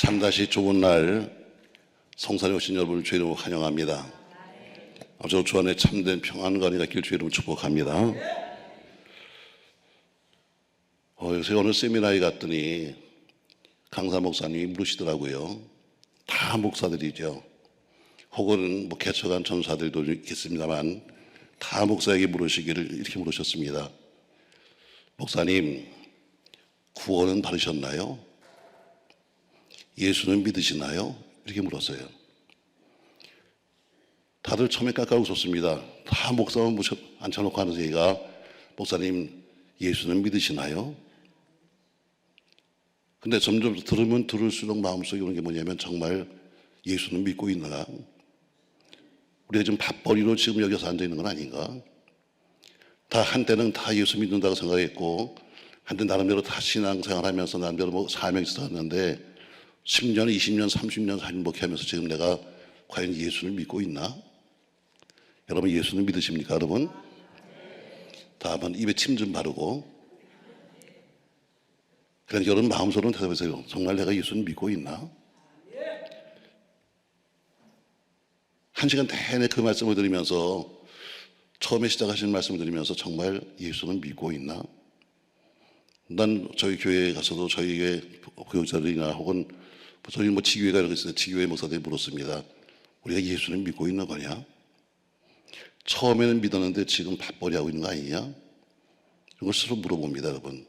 참다시 좋은 날 성산에 오신 여러분을 주의 이름으로 환영합니다. 아버지 주 안에 참된 평안과 은혜가 있길 주의 이름으로 축복합니다. 요새 어느 세미나에 갔더니 강사 목사님이 물으시더라고요. 다 목사들이죠. 혹은 개척한 전사들도 있습니다만 다 목사에게 물으시기를 이렇게 물으셨습니다. 목사님, 구원은 받으셨나요? 예수는 믿으시나요? 이렇게 물었어요. 다들 처음에 깎아 웃었습니다. 다 목사만 앉혀놓고 하는 얘기가, 목사님 예수는 믿으시나요? 근데 점점 들으면 들을수록 마음속에 오는 게 뭐냐면, 정말 예수는 믿고 있나? 우리가 지금 밥벌이로 지금 여기서 앉아있는 건 아닌가? 다 한때는 다 예수 믿는다고 생각했고, 한때 나름대로 다 신앙생활 하면서 나름대로 사명이 있었는데 10년, 20년, 30년 사진 목회하면서 지금 내가 과연 예수를 믿고 있나? 여러분 예수는 믿으십니까, 여러분? 다 한번 입에 침 좀 바르고, 그냥 여러분 마음속으로 대답하세요. 정말 내가 예수를 믿고 있나? 한 시간 내내 그 말씀을 들으면서, 처음에 시작하신 말씀을 들으면서 정말 예수는 믿고 있나? 난 저희 교회에 가서도 저희 교회 교육자들이나 혹은 저희 지교회가 이렇게 있어요. 지교회 목사들이 물었습니다. 우리가 예수를 믿고 있는 거냐? 처음에는 믿었는데 지금 밥벌이 하고 있는 거 아니냐? 이런 걸 스스로 물어봅니다, 여러분.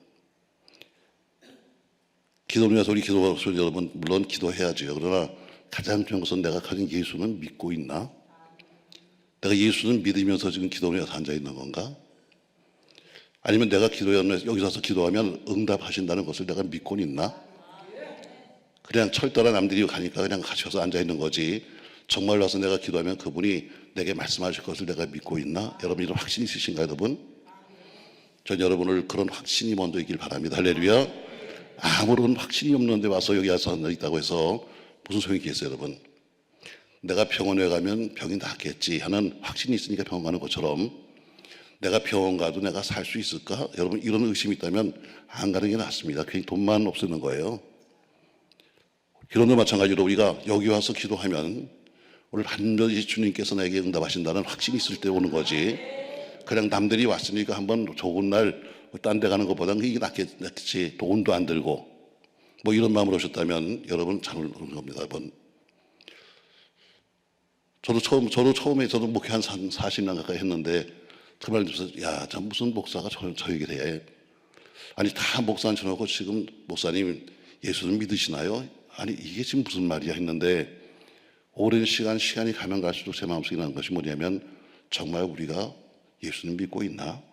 기도를 위해서 우리 기도하는 여러분, 물론 기도해야죠. 그러나 가장 중요한 것은 내가 가진 예수는 믿고 있나? 내가 예수는 믿으면서 지금 기도를 위해서 앉아 있는 건가? 아니면 내가 여기서 와서 기도하면 응답하신다는 것을 내가 믿고는 있나? 그냥 철따라 남들이 가니까 그냥 같이 와서 앉아 있는 거지, 정말 와서 내가 기도하면 그분이 내게 말씀하실 것을 내가 믿고 있나? 여러분 이런 확신이 있으신가요, 여러분? 전 여러분을 그런 확신이 먼저 있길 바랍니다. 할렐루야. 아무런 확신이 없는데 와서 여기 와서 앉아 있다고 해서 무슨 소용이 있겠어요, 여러분? 내가 병원에 가면 병이 낫겠지 하는 확신이 있으니까 병원 가는 것처럼, 내가 병원 가도 내가 살 수 있을까? 여러분 이런 의심이 있다면 안 가는 게 낫습니다. 괜히 돈만 없애는 거예요. 기도도 마찬가지로 우리가 여기 와서 기도하면 오늘 반드시 주님께서 나에게 응답하신다는 확신이 있을 때 오는 거지, 그냥 남들이 왔으니까 한번 좋은 날 딴 데 가는 것보다는 이게 낫겠지, 돈도 안 들고 이런 마음으로 오셨다면 여러분 잘못 오는 겁니다. 여러분, 저도 처음에 목회 한 40년 가까이 했는데 그 말 들으면서, 야, 저 무슨 목사가 저 얘기를 해? 아니 다 목사 앉혀놓고 지금 목사님 예수를 믿으시나요? 아니 이게 지금 무슨 말이야 했는데, 오랜 시간이 가면 갈수록 제 마음속에 나는 것이 뭐냐면, 정말 우리가 예수를 믿고 있나?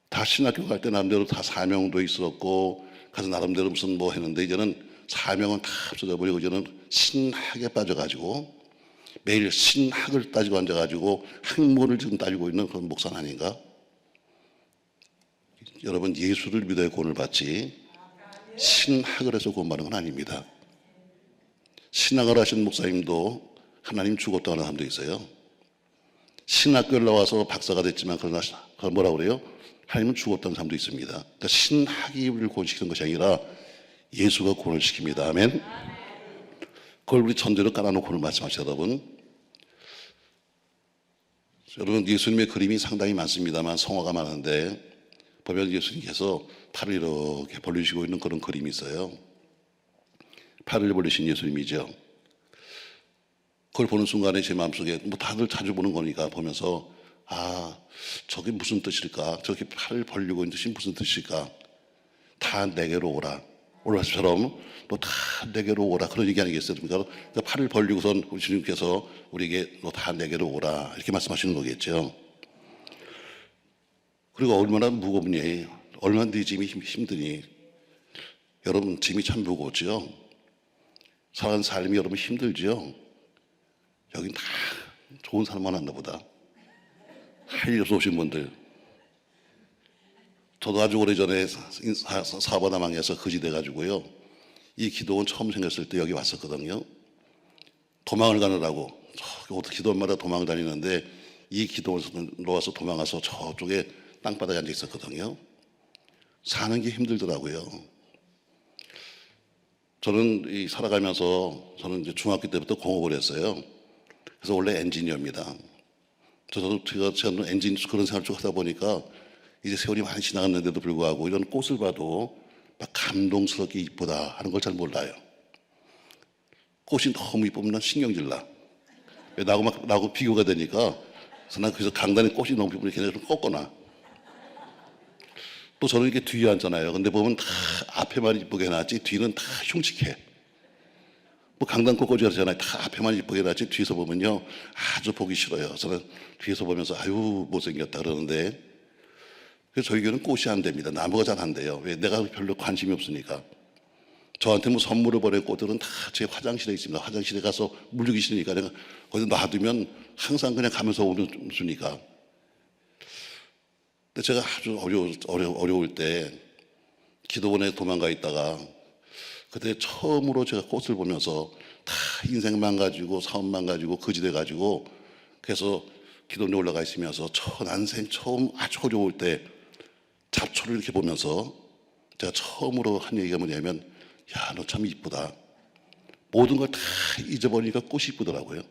다 신학교 갈 때 나름대로 다 사명도 있었고 가서 나름대로 무슨 했는데, 이제는 사명은 다 없어져 버리고 이제는 신학에 빠져가지고 매일 신학을 따지고 앉아가지고 학문을 지금 따지고 있는 그런 목사는 아닌가? 여러분 예수를 믿어야 구원을 받지, 신학을 해서 구원받는 건 아닙니다. 신학을 하신 목사님도 하나님 죽었다 하는 사람도 있어요. 신학교를 나와서 박사가 됐지만 그러나 뭐라고 그래요? 하나님은 죽었다는 사람도 있습니다. 그러니까 신학이 우리를 구원시키는 것이 아니라 예수가 구원을 시킵니다. 아멘. 그걸 우리 전제로 깔아놓고 오늘 말씀하시죠, 여러분. 여러분 예수님의 그림이 상당히 많습니다만 성화가 많은데, 보면 예수님께서 팔을 이렇게 벌리시고 있는 그런 그림이 있어요. 팔을 벌리신 예수님이죠. 그걸 보는 순간에 제 마음속에, 다들 자주 보는 거니까 보면서, 아, 저게 무슨 뜻일까? 저렇게 팔을 벌리고 있는 뜻이 무슨 뜻일까? 다 내게로 오라. 오늘 말씀처럼 너 다 내게로 오라, 그런 얘기 아니겠습니까? 그러니까 팔을 벌리고선 우리 주님께서 우리에게 너 다 내게로 오라 이렇게 말씀하시는 거겠죠. 그리고 얼마나 무겁니? 얼마나 네 짐이 힘드니? 여러분 짐이 참 무거웠죠. 사는 삶이 여러분 힘들죠. 여긴 다 좋은 사람 많았나 보다. 할 일 없어 오신 분들. 저도 아주 오래전에 사바다망에서 거지 돼가지고요, 이 기도원 처음 생겼을 때 여기 왔었거든요. 도망을 가느라고 기도원마다 도망을 다니는데, 이 기도원으로 와서 도망가서 저쪽에 땅바닥에 앉아 있었거든요. 사는 게 힘들더라고요. 저는 살아가면서 저는 이제 중학교 때부터 공업을 했어요. 그래서 원래 엔지니어입니다. 제가 엔진 그런 생활을 쭉 하다 보니까 이제 세월이 많이 지나갔는데도 불구하고 이런 꽃을 봐도 막 감동스럽게 이쁘다 하는 걸 잘 몰라요. 꽃이 너무 이쁘면 난 신경질 나. 왜 나하고 비교가 되니까. 그래서 난 그래서 강단에 꽃이 너무 이쁘면 걔네를 꺾거나. 또 저는 이렇게 뒤에 앉잖아요. 근데 보면 다 앞에만 이쁘게 해놨지 뒤는 다 흉측해. 뭐 강단 꽃꽂이 하잖아요. 다 앞에만 이쁘게 해놨지 뒤에서 보면요 아주 보기 싫어요. 저는 뒤에서 보면서 아유 못생겼다 그러는데 그래서 저희 교회는 꽃이 안 됩니다. 나무가 잘 안 돼요. 왜? 내가 별로 관심이 없으니까. 저한테 뭐 선물을 보낼 꽃들은 다 제 화장실에 있습니다. 화장실에 가서 물르기 싫으니까 내가 거기서 놔두면 항상 그냥 가면서 웃으니까. 근데 제가 아주 어려울 때 기도원에 도망가 있다가 그때 처음으로 제가 꽃을 보면서 다 인생 망가지고 사업 망가지고 거지돼 가지고 그래서 기도원에 올라가 있으면서 난생 처음 아주 어려울 때 잡초를 이렇게 보면서 제가 처음으로 한 얘기가 뭐냐면 야, 너 참 이쁘다. 모든 걸 다 잊어버리니까 꽃이 이쁘더라고요.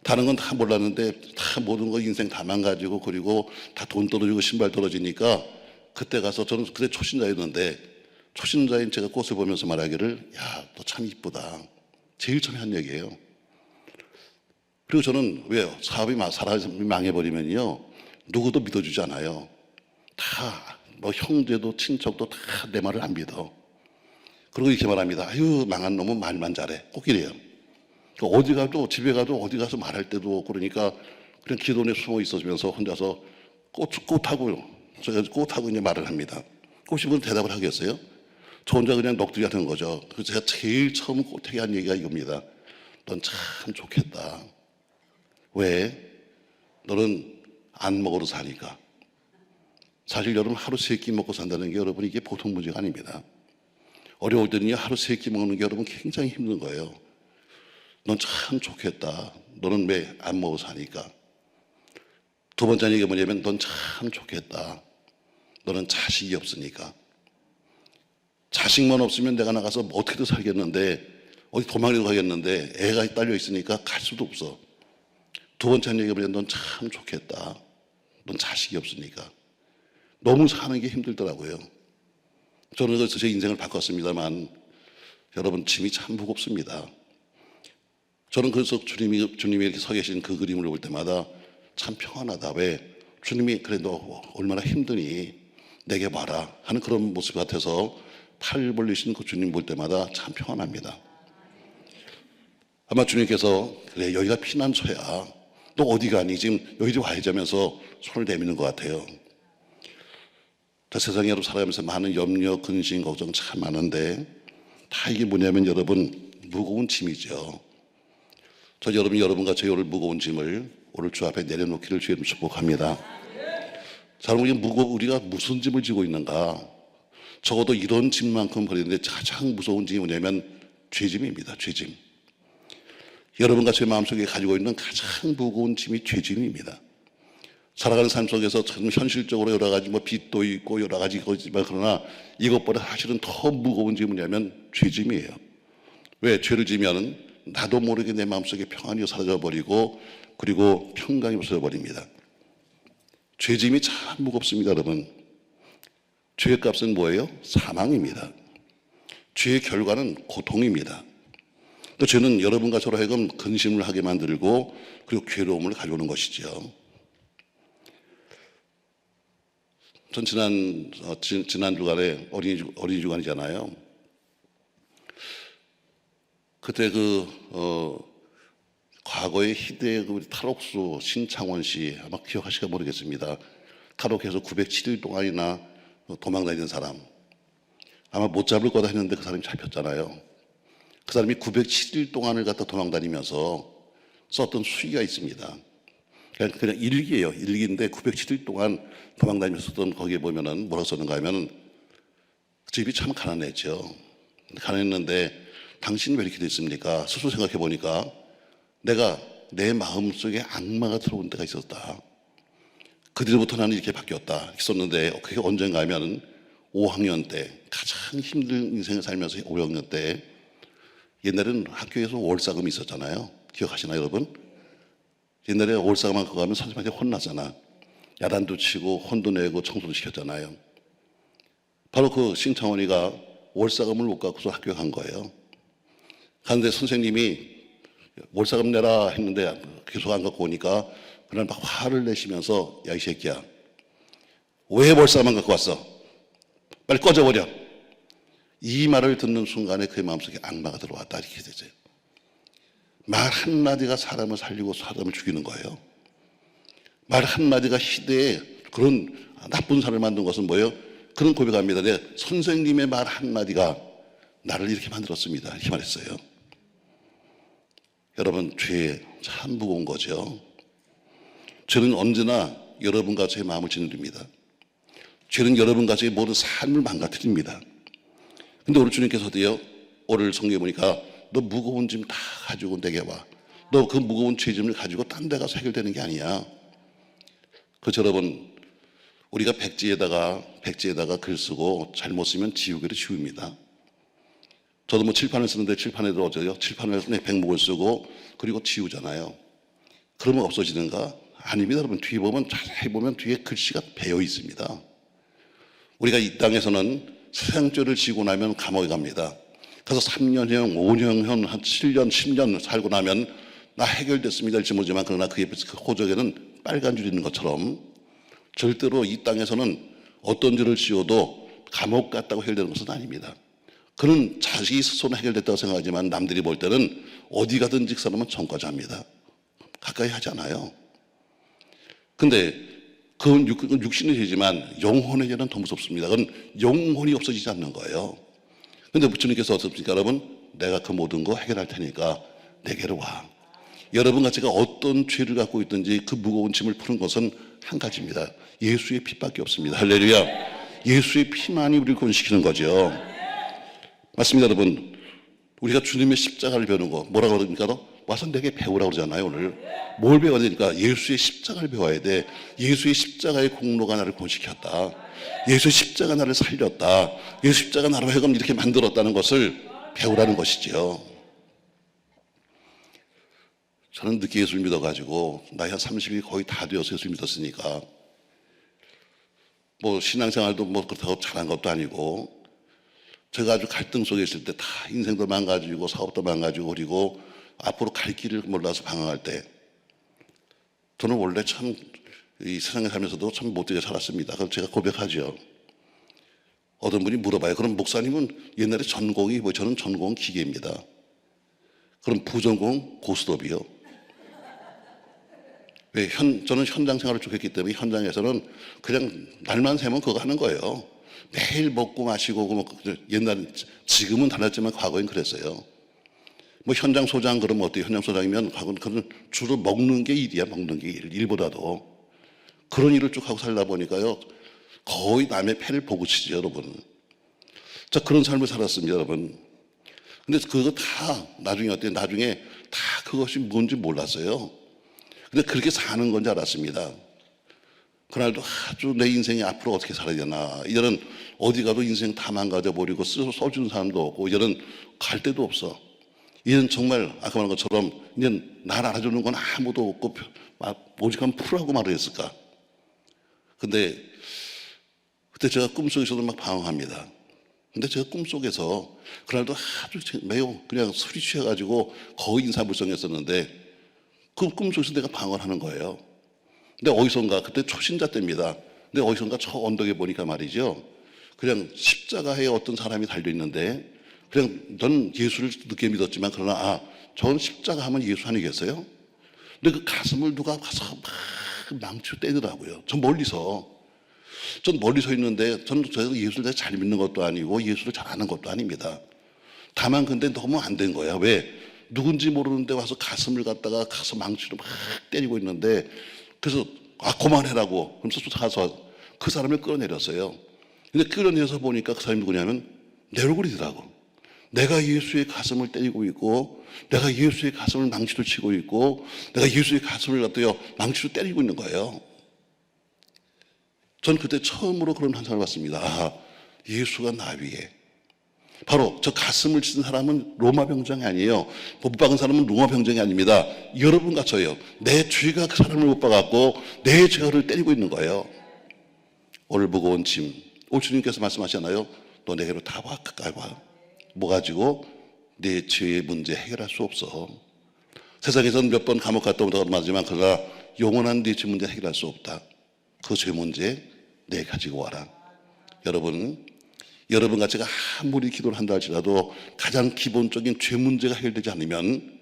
다른 건 다 몰랐는데 다 모든 거 인생 다 망가지고 그리고 다 돈 떨어지고 신발 떨어지니까 그때 가서 저는 그때 초신자였는데 초신자인 제가 꽃을 보면서 말하기를 야, 너 참 이쁘다. 제일 처음에 한 얘기예요. 그리고 저는 왜요? 사람이 망해버리면요 누구도 믿어주지 않아요. 다 뭐 형제도 친척도 다 내 말을 안 믿어. 그리고 이렇게 말합니다. 아유 망한 놈은 말만 잘해. 꼭 이래요. 어디 가도 집에 가도 어디 가서 말할 때도 없고 그러니까 그냥 기도원에 숨어 있어주면서 혼자서 꽃하고 제가 꽃하고 이제 말을 합니다. 꽃이 무슨 대답을 하겠어요? 저 혼자 그냥 넋두리 하는 거죠. 그래서 제가 제일 처음 꽃에게 한 얘기가 이겁니다. 넌 참 좋겠다. 왜? 너는 안 먹어도 사니까. 사실 여러분 하루 세 끼 먹고 산다는 게 여러분 이게 보통 문제가 아닙니다. 어려울 때는요 하루 세 끼 먹는 게 여러분 굉장히 힘든 거예요. 넌 참 좋겠다. 너는 왜 안 먹어 사니까. 두 번째 얘기가 뭐냐면 넌 참 좋겠다. 너는 자식이 없으니까. 자식만 없으면 내가 나가서 어떻게든 살겠는데 어디 도망이라도 가겠는데 애가 딸려 있으니까 갈 수도 없어. 두 번째 얘기가 뭐냐면 넌 참 좋겠다. 넌 자식이 없으니까. 너무 사는 게 힘들더라고요. 저는 그래서 제 인생을 바꿨습니다만 여러분 짐이 참 무겁습니다. 저는 그래서 주님이 이렇게 서 계신 그 그림을 볼 때마다 참 평안하다. 왜? 주님이 그래 너 얼마나 힘드니 내게 봐라 하는 그런 모습 같아서 팔 벌리신 그 주님 볼 때마다 참 평안합니다. 아마 주님께서 그래 여기가 피난처야. 너 어디 가니? 지금 여기 좀 와야지 하면서 손을 내미는 것 같아요. 세상에 여러분 살아가면서 많은 염려, 근심, 걱정 참 많은데 다 이게 뭐냐면 여러분 무거운 짐이죠. 저 여러분과 제 오늘 무거운 짐을 오늘 주 앞에 내려놓기를 주님 축복합니다. 자, 여러분 우리가 무슨 짐을 지고 있는가? 적어도 이런 짐만큼 버리는데 가장 무서운 짐이 뭐냐면 죄짐입니다. 죄짐. 여러분과 제 마음속에 가지고 있는 가장 무거운 짐이 죄짐입니다. 살아가는 삶 속에서 참 현실적으로 여러 가지 뭐 빚도 있고 여러 가지 거지만 그러나 이것보다 사실은 더 무거운 짐이 뭐냐면 죄짐이에요. 왜? 죄를 지면 나도 모르게 내 마음속에 평안이 사라져 버리고 그리고 평강이 없어져 버립니다. 죄짐이 참 무겁습니다, 여러분. 죄의 값은 뭐예요? 사망입니다. 죄의 결과는 고통입니다. 또 죄는 여러분과 저로 하여금 근심을 하게 만들고 그리고 괴로움을 가져오는 것이죠. 전 지난 주간에 어린이 주간이잖아요. 그때 과거의 희대의 탈옥수 신창원 씨 아마 기억하실까 모르겠습니다. 탈옥해서 907일 동안이나 도망다니는 사람. 아마 못 잡을 거다 했는데 그 사람이 잡혔잖아요. 그 사람이 907일 동안을 갖다 도망다니면서 썼던 수기가 있습니다. 그냥 일기예요. 일기인데 907일 동안 도망다니면서 썼던 거기에 보면은 뭐라고 썼는가 하면은 집이 참 가난했죠. 가난했는데 당신 왜 이렇게 됐습니까? 스스로 생각해 보니까 내가 내 마음속에 악마가 들어온 때가 있었다. 그 뒤로부터 나는 이렇게 바뀌었다. 썼는데 그게 언젠가 하면 5학년 때 가장 힘든 인생을 살면서 5학년 때 옛날에는 학교에서 월사금이 있었잖아요. 기억하시나요, 여러분? 옛날에 월사금만 그거 하면 선생님한테 혼나잖아. 야단도 치고 혼도 내고 청소도 시켰잖아요. 바로 그 신창원이가 월사금을 못 갖고서 학교에 간 거예요. 가는데 선생님이 월사금 내라 했는데 계속 안 갖고 오니까 그날 막 화를 내시면서 야, 이 새끼야. 왜 월사금만 갖고 왔어? 빨리 꺼져버려. 이 말을 듣는 순간에 그의 마음속에 악마가 들어왔다 이렇게 되죠. 말 한마디가 사람을 살리고 사람을 죽이는 거예요. 말 한마디가 시대에 그런 나쁜 사람을 만든 것은 뭐예요? 그런 고백합니다. 네, 선생님의 말 한마디가 나를 이렇게 만들었습니다. 이렇게 말했어요. 여러분, 죄 참 무거운 거죠. 죄는 언제나 여러분과 제 마음을 짓누릅니다. 죄는 여러분과 제 모든 삶을 망가뜨립니다. 근데 오늘 주님께서도요, 오늘 성경에 보니까 너 무거운 짐 다 가지고 내게 와. 너 그 무거운 죄짐을 가지고 딴 데 가서 해결되는 게 아니야. 그렇죠, 여러분. 우리가 백지에다가 글 쓰고 잘못 쓰면 지우개로 지웁니다. 저도 뭐 칠판을 쓰는데 칠판에도 어쩌요? 칠판을 백목을 쓰고 그리고 지우잖아요. 그러면 없어지는가? 아닙니다, 여러분. 뒤에 보면 자세히 보면 뒤에 글씨가 배어 있습니다. 우리가 이 땅에서는 세상죄를 지고 나면 감옥에 갑니다. 그래서 3년형, 5년형, 한 7년, 10년 살고 나면 나 해결됐습니다 할지 모르지만 그러나 그 옆에 그 호적에는 빨간 줄이 있는 것처럼 절대로 이 땅에서는 어떤 죄를 지어도 감옥 갔다고 해결되는 것은 아닙니다. 그는 자기 스스로 해결됐다고 생각하지만 남들이 볼 때는 어디 가든지 그 사람은 전과자입니다. 가까이 하지 않아요. 근데 그건 육신의 죄지만 영혼의 죄는 더 무섭습니다. 그건 영혼이 없어지지 않는 거예요. 근데 주님께서 어떻습니까, 여러분? 내가 그 모든 거 해결할 테니까 내게로 와. 여러분과 제가 어떤 죄를 갖고 있든지 그 무거운 짐을 푸는 것은 한 가지입니다. 예수의 피밖에 없습니다. 할렐루야. 예수의 피만이 우리를 구원시키는 거죠. 맞습니다, 여러분. 우리가 주님의 십자가를 배우는 거 뭐라고 그러니까 와서 내게 배우라고 그러잖아요. 오늘 뭘 배워야 되니까 예수의 십자가를 배워야 돼. 예수의 십자가의 공로가 나를 구원시켰다. 예수의 십자가 나를 살렸다. 예수 십자가 나로 하여금 이렇게 만들었다는 것을 배우라는 것이죠. 저는 늦게 예수를 믿어가지고 나이 한 30이 거의 다 되어서 예수를 믿었으니까 뭐 신앙생활도 뭐 그렇다고 잘한 것도 아니고 제가 아주 갈등 속에 있을 때 다 인생도 망가지고 사업도 망가지고 그리고 앞으로 갈 길을 몰라서 방황할 때 저는 원래 참 이 세상에 살면서도 참 못되게 살았습니다. 그걸 제가 고백하죠. 어떤 분이 물어봐요. 그럼 목사님은 옛날에 전공이 뭐 저는 전공 기계입니다. 그럼 부전공 고스톱이요. 왜 저는 현장 생활을 쭉 했기 때문에 현장에서는 그냥 날만 새면 그거 하는 거예요. 매일 먹고 마시고 뭐 옛날 지금은 달랐지만 과거엔 그랬어요. 뭐 현장 소장 그러면 어때요? 현장 소장이면 그건 주로 먹는 게 일이야. 먹는 게 일보다도 그런 일을 쭉 하고 살다 보니까요 거의 남의 패를 보고 치죠, 여러분. 자, 그런 삶을 살았습니다, 여러분. 근데 그거 다 나중에 어때요? 나중에 다 그것이 뭔지 몰랐어요. 근데 그렇게 사는 건지 알았습니다. 그날도 아주 내 인생이 앞으로 어떻게 살아야 되나. 이제는 어디 가도 인생 다 망가져버리고 써주는 사람도 없고 이제는 갈 데도 없어. 이제는 정말 아까 말한 것처럼 이제는 날 알아주는 건 아무도 없고 오직 한 풀하고 말을 했을까. 근데 그때 제가 꿈속에서도 막 방황합니다. 근데 제가 꿈속에서 그날도 아주 매우 그냥 술이 취해가지고 거의 인사불성했었는데 그 꿈속에서 내가 방황을 하는 거예요. 근데 어디선가 그때 초신자 때입니다. 근데 어디선가 저 언덕에 보니까 말이죠. 그냥 십자가에 어떤 사람이 달려있는데 그냥 넌 예수를 늦게 믿었지만 그러나 저는 십자가 하면 예수 아니겠어요? 근데 그 가슴을 누가 가서 막 망치로 때리더라고요. 전 멀리서 있는데 저는 예수를 잘 믿는 것도 아니고 예수를 잘 아는 것도 아닙니다. 다만 근데 너무 안 된 거야. 왜? 누군지 모르는데 와서 가슴을 갖다가 가서 망치로 막 때리고 있는데 그래서 그만해라고 그러면서 쫓아가서 그 사람을 끌어내렸어요. 근데 끌어내려서 보니까 그 사람이 누구냐면 내 얼굴이더라고. 내가 예수의 가슴을 때리고 있고 내가 예수의 가슴을 망치로 치고 있고 내가 예수의 가슴을 갖다가 망치로 때리고 있는 거예요. 전 그때 처음으로 그런 환상을 봤습니다. 예수가 나 위에. 바로 저 가슴을 찢은 사람은 로마 병정이 아니에요. 못 박은 사람은 로마 병정이 아닙니다. 여러분과 저요. 내 죄가 그 사람을 못 박았고 내 죄를 때리고 있는 거예요. 오늘 무거운 짐. 오늘 주님께서 말씀하셨나요? 너 내게로 다 와, 가까이 와. 뭐 가지고 내 죄의 문제 해결할 수 없어. 세상에서는 몇 번 감옥 갔다 오다가 맞지만 그러나 영원한 네 죄 문제 해결할 수 없다. 그 죄 문제 내 가지고 와라. 여러분 같이 아무리 기도를 한다 할지라도 가장 기본적인 죄 문제가 해결되지 않으면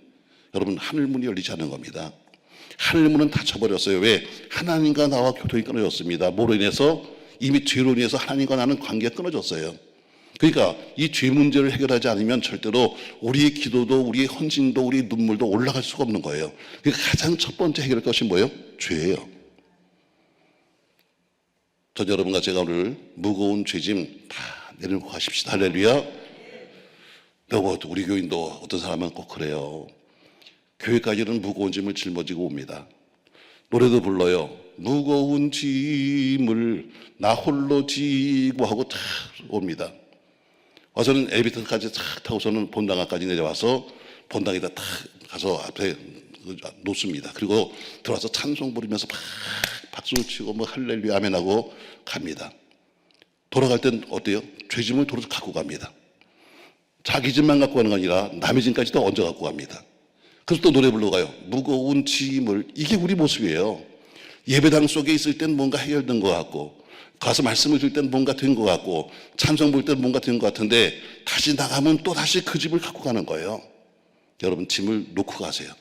여러분 하늘문이 열리지 않는 겁니다. 하늘문은 닫혀버렸어요. 왜? 하나님과 나와 교통이 끊어졌습니다. 뭐로 인해서? 이미 죄로 인해서 하나님과 나는 관계가 끊어졌어요. 그러니까 이 죄 문제를 해결하지 않으면 절대로 우리의 기도도 우리의 헌신도 우리의 눈물도 올라갈 수가 없는 거예요. 그러니까 가장 첫 번째 해결할 것이 뭐예요? 죄예요. 전 여러분과 제가 오늘 무거운 죄짐 다 내려놓고 가십시다. 할렐루야. 우리 교인도 어떤 사람은 꼭 그래요. 교회까지는 무거운 짐을 짊어지고 옵니다. 노래도 불러요. 무거운 짐을 나 홀로 지고 하고 탁 옵니다. 와서는 엘리베이터까지 탁 타고서는 본당까지 내려와서 본당에다 탁 가서 앞에 놓습니다. 그리고 들어와서 찬송 부르면서 막 박수를 치고 뭐 할렐루야 아멘 하고 갑니다. 돌아갈 땐 어때요? 죄짐을 도로 갖고 갑니다. 자기 짐만 갖고 가는 게 아니라 남의 짐까지도 얹어 갖고 갑니다. 그래서 또 노래 불러 가요. 무거운 짐을. 이게 우리 모습이에요. 예배당 속에 있을 땐 뭔가 해결된 것 같고 가서 말씀을 들 땐 뭔가 된 것 같고 찬송 부를 땐 뭔가 된 것 같은데 다시 나가면 또 다시 그 짐을 갖고 가는 거예요. 여러분 짐을 놓고 가세요.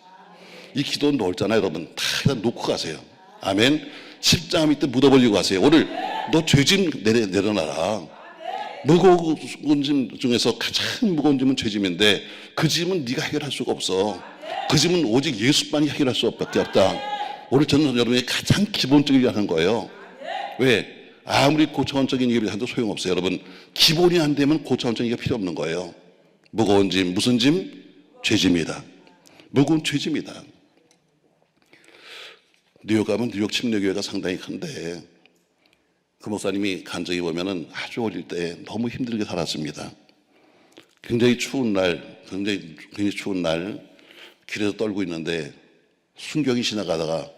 이 기도는 넓잖아요. 여러분 다 놓고 가세요. 아멘. 십자가 밑에 묻어버리고 가세요. 오늘 너 죄짐 내려놔라. 무거운 짐 중에서 가장 무거운 짐은 죄짐인데 그 짐은 네가 해결할 수가 없어. 그 짐은 오직 예수만이 해결할 수밖에 없다. 오늘 저는 여러분이 가장 기본적인 일을 하는 거예요. 왜? 아무리 고차원적인 얘기를 해도 소용없어요. 여러분 기본이 안 되면 고차원적인 얘기가 필요 없는 거예요. 무거운 짐, 무슨 짐? 죄짐이다. 무거운 죄짐이다. 뉴욕 가면 뉴욕 침례교회가 상당히 큰데 그 목사님이 간증해 보면은 아주 어릴 때 너무 힘들게 살았습니다. 굉장히 추운 날, 굉장히 추운 날 길에서 떨고 있는데 순경이 지나가다가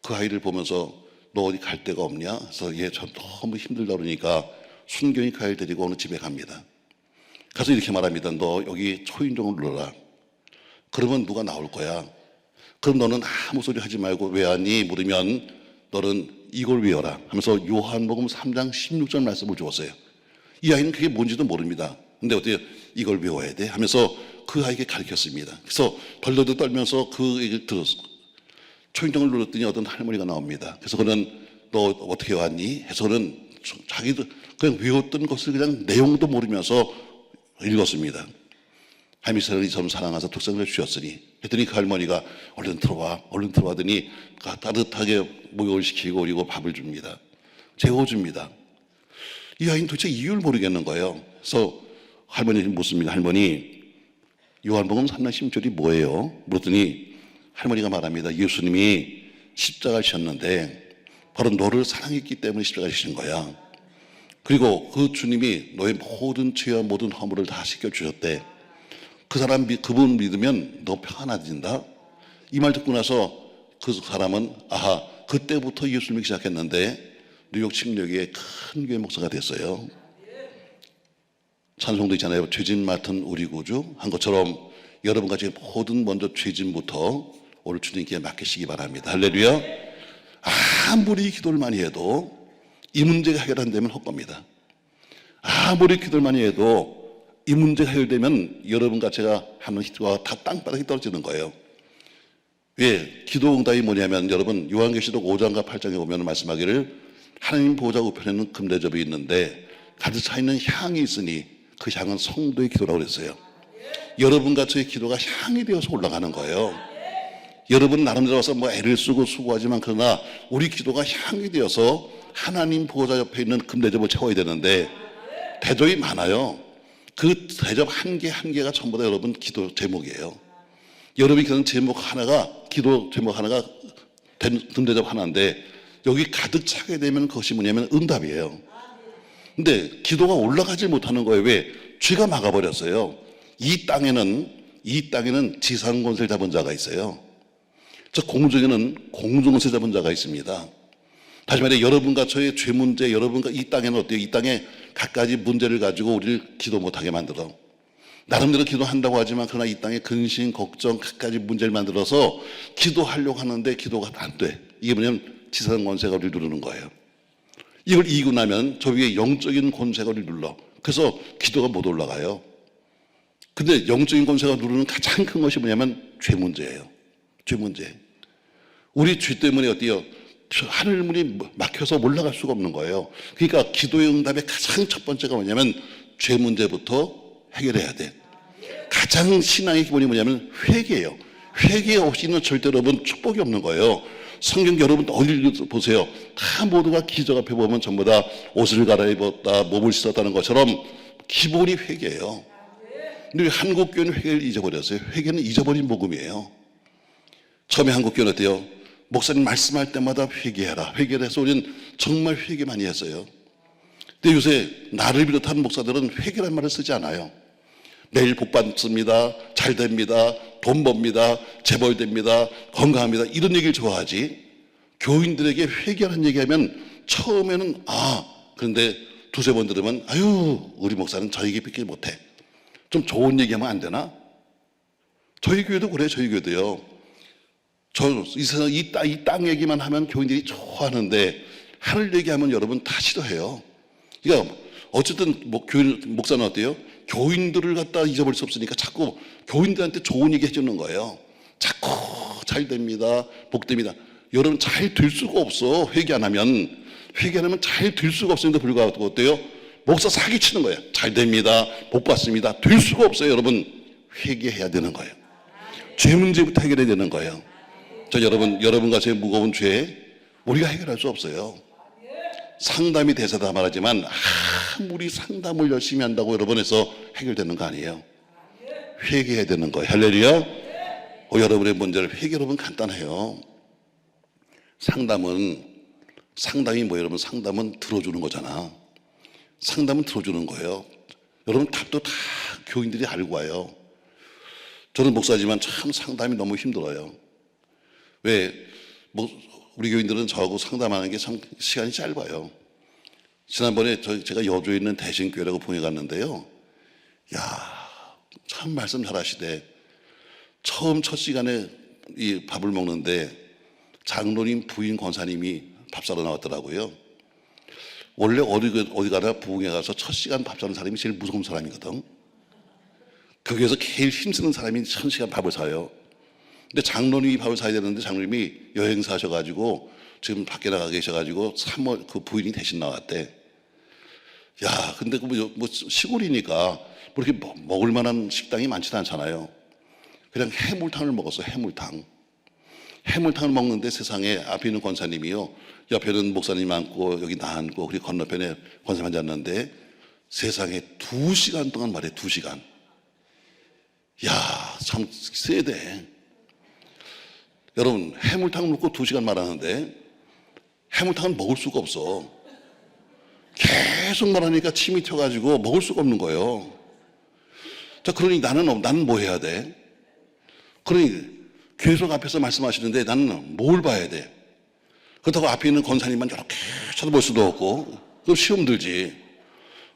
그 아이를 보면서 너 어디 갈 데가 없냐? 그래서 얘 저 너무 힘들다 그러니까 순경이 그 아이를 데리고 어느 집에 갑니다. 가서 이렇게 말합니다. 너 여기 초인종을 눌러라. 그러면 누가 나올 거야. 그럼 너는 아무 소리 하지 말고 왜 하니? 물으면 너는 이걸 외워라 하면서 요한복음 3장 16절 말씀을 주었어요. 이 아이는 그게 뭔지도 모릅니다. 근데 어때요? 이걸 외워야 돼 하면서 그 아이에게 가르쳤습니다. 그래서 덜덜덜 떨면서 그 얘기를 들었어. 초인종을 눌렀더니 어떤 할머니가 나옵니다. 그래서 그는 너 어떻게 왔니? 해서는 자기도 그냥 외웠던 것을 그냥 내용도 모르면서 읽었습니다. 하미스를 좀 사랑하사 독생자를 주셨으니 했더니 그 할머니가 얼른 들어와 하더니 따뜻하게 목욕을 시키고 그리고 밥을 줍니다. 재워줍니다. 이 아이는 도대체 이유를 모르겠는 거예요. 그래서 할머니를 묻습니다. 할머니 요한복음 3장 16절이 뭐예요? 물었더니 할머니가 말합니다. 예수님이 십자가를 지셨는데 바로 너를 사랑했기 때문에 십자가를 지신 거야. 그리고 그 주님이 너의 모든 죄와 모든 허물을 다 씻겨주셨대. 그분 믿으면 너 평안해진다. 이 말 듣고 나서 그 사람은 아하 그때부터 예수를 믿기 시작했는데 뉴욕 침례교회의 큰 교회 목사가 됐어요. 찬송도 있잖아요. 죄짐 맡은 우리 구주 한 것처럼 여러분같이 모든 먼저 죄짐부터 오늘 주님께 맡기시기 바랍니다. 할렐루야. 아무리 기도를 많이 해도 이 문제가 해결 안 되면 헛겁니다. 아무리 기도를 많이 해도 이 문제가 해결되면 여러분과 제가 하는 기도가 다 땅바닥에 떨어지는 거예요. 왜? 기도 응답이 뭐냐면 여러분 요한계시록 5장과 8장에 보면 말씀하기를 하나님 보좌 우편에는 금대접이 있는데 가득 차 있는 향이 있으니 그 향은 성도의 기도라고 그랬어요. 여러분과 저의 기도가 향이 되어서 올라가는 거예요. 여러분 나름대로 와서 뭐 애를 쓰고 수고하지만 그러나 우리 기도가 향이 되어서 하나님 보좌 옆에 있는 금대접을 채워야 되는데 대접이 많아요. 그 대접 한 개 한 개가 전부 다 여러분 기도 제목이에요. 여러분이 기도하는 제목 하나가 기도 제목 하나가 금대접 하나인데 여기 가득 차게 되면 그것이 뭐냐면 응답이에요. 근데 기도가 올라가지 못하는 거예요. 왜? 죄가 막아버렸어요. 이 땅에는 지상권세를 잡은 자가 있어요. 저 공중에는 공중권세 잡은 자가 있습니다. 다시 말해 여러분과 저의 죄 문제, 여러분과 이 땅에는 어때요? 이 땅에 갖가지 문제를 가지고 우리를 기도 못하게 만들어. 나름대로 기도한다고 하지만 그러나 이 땅에 근심, 걱정, 갖가지 문제를 만들어서 기도하려고 하는데 기도가 안 돼. 이게 뭐냐면 지상 권세가 우리를 누르는 거예요. 이걸 이기고 나면 저 위에 영적인 권세가 우리를 눌러. 그래서 기도가 못 올라가요. 근데 영적인 권세가 누르는 가장 큰 것이 뭐냐면 죄 문제예요. 죄 문제. 우리 죄 때문에 어때요? 하늘문이 막혀서 올라갈 수가 없는 거예요. 그러니까 기도의 응답의 가장 첫 번째가 뭐냐면 죄 문제부터 해결해야 돼. 가장 신앙의 기본이 뭐냐면 회개예요. 회개 없이는 절대 여러분 축복이 없는 거예요. 성경 여러분 어디를 보세요. 다 모두가 기적 앞에 보면 전부 다 옷을 갈아입었다, 몸을 씻었다는 것처럼 기본이 회개예요. 근데 한국 교회는 회개를 잊어버렸어요. 회개는 잊어버린 복음이에요. 처음에 한국 교회는 어때요? 목사님 말씀할 때마다 회개해라. 회개를 해서 우리는 정말 회개 많이 했어요. 근데 요새 나를 비롯한 목사들은 회개란 말을 쓰지 않아요. 매일 복 받습니다. 잘 됩니다. 돈 법니다. 재벌됩니다. 건강합니다. 이런 얘기를 좋아하지. 교인들에게 회개라는 얘기하면 처음에는 그런데 두세 번 들으면 아유 우리 목사는 저 얘기밖에 못해. 좀 좋은 얘기하면 안 되나? 저희 교회도 그래요. 저희 교회도요. 이 세상 이 땅 얘기만 하면 교인들이 좋아하는데 하늘 얘기하면 여러분 다 싫어해요. 그러니까 어쨌든 목사는 어때요? 교인들을 갖다 잊어버릴 수 없으니까 자꾸 교인들한테 좋은 얘기 해주는 거예요. 자꾸 잘 됩니다. 복 됩니다. 여러분 잘 될 수가 없어. 회개 안 하면 잘 될 수가 없는데 불구하고 어때요? 목사 사기치는 거예요. 잘 됩니다. 복 받습니다. 될 수가 없어요. 여러분 회개해야 되는 거예요. 죄 문제부터 해결해야 되는 거예요. 저 여러분과 제 무거운 죄 우리가 해결할 수 없어요. 상담이 대세다 말하지만 아무리 상담을 열심히 한다고 여러분 해서 해결되는 거 아니에요. 회개해야 되는 거예요. 할렐루야. 여러분의 문제를 여러분 간단해요. 상담이 뭐예요? 여러분 상담은 들어주는 거잖아. 상담은 들어주는 거예요. 여러분 답도 다 교인들이 알고 와요. 저는 목사지만 참 상담이 너무 힘들어요. 왜? 우리 교인들은 저하고 상담하는 게 참 시간이 짧아요. 지난번에 제가 여주에 있는 대신교회라고 봉해 갔는데요. 참 말씀 잘하시대. 처음 첫 시간에 이 밥을 먹는데 장로님 부인 권사님이 밥 사러 나왔더라고요. 원래 어디 가나 부흥회 가서 첫 시간 밥 사는 사람이 제일 무서운 사람이거든. 거기에서 제일 힘쓰는 사람이 첫 시간 밥을 사요. 근데 장로님이 밥을 사야 되는데 장로님이 여행사 하셔가지고 지금 밖에 나가 계셔가지고 3월 그 부인이 대신 나왔대. 근데 뭐 시골이니까 뭐 이렇게 먹을 만한 식당이 많지도 않잖아요. 그냥 해물탕을 먹었어. 해물탕을 먹는데 세상에 앞에 있는 권사님이요. 옆에는 목사님 앉고 여기 나 앉고 그리고 건너편에 권사님 앉았는데 세상에 2시간 동안 말해. 2시간. 참 세대. 여러분 해물탕 먹고 2시간 말하는데 해물탕은 먹을 수가 없어. 계속 말하니까 침이 튀어가지고 먹을 수가 없는 거예요. 자, 그러니 나는 뭐 해야 돼? 그러니 계속 앞에서 말씀하시는데 나는 뭘 봐야 돼? 그렇다고 앞에 있는 권사님만 이렇게 쳐다볼 수도 없고 그럼 시험 들지.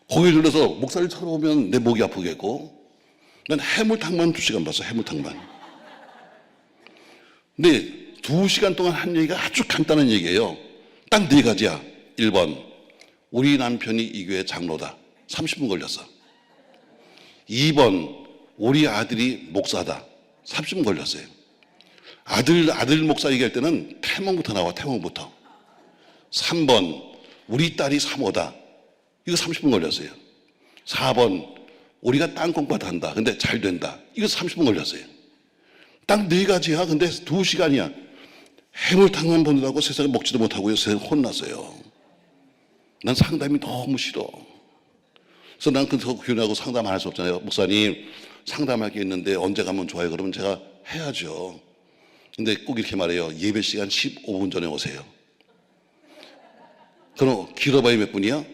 거기 들려서 목사를 쳐다보면 내 목이 아프겠고 난 해물탕만 2시간 봤어. 해물탕만. 근데 2시간 동안 한 얘기가 아주 간단한 얘기예요. 딱 4가지야. 1번 우리 남편이 이 교회 장로다. 30분 걸렸어. 2번 우리 아들이 목사다. 30분 걸렸어요. 아들 목사 얘기할 때는 태몽부터 나와. 태몽부터. 3번 우리 딸이 사모다. 이거 30분 걸렸어요. 4번 우리가 땅 공부도 한다. 근데 잘 된다. 이거 30분 걸렸어요. 딱 4가지야. 근데 2시간이야. 해물탕만 보느라고 세상에 먹지도 못하고 세상에 혼났어요. 난 상담이 너무 싫어. 그래서 난 그래서 교인하고 상담 안 할 수 없잖아요. 목사님 상담할 게 있는데 언제 가면 좋아요? 그러면 제가 해야죠. 근데 꼭 이렇게 말해요. 예배 시간 15분 전에 오세요. 그럼 길어봐야 몇 분이야?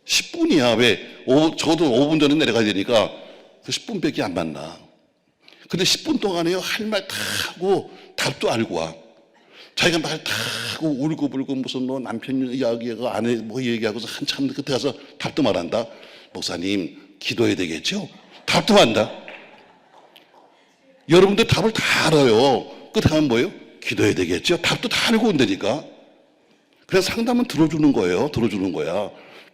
10분이야. 왜? 적어도 5분 전에 내려가야 되니까 그 10분밖에 안 만나. 근데 10분 동안에요, 할 말 다 하고 답도 알고 와. 자기가 말 다 하고 울고불고 무슨 뭐 남편 이야기하고 아내 뭐 얘기하고서 한참 끝에 가서 답도 말한다. 목사님, 기도해야 되겠죠? 답도 한다. 여러분들 답을 다 알아요. 끝에 가면 뭐예요? 기도해야 되겠죠? 답도 다 알고 온다니까. 그래서 상담은 들어주는 거예요. 들어주는 거야.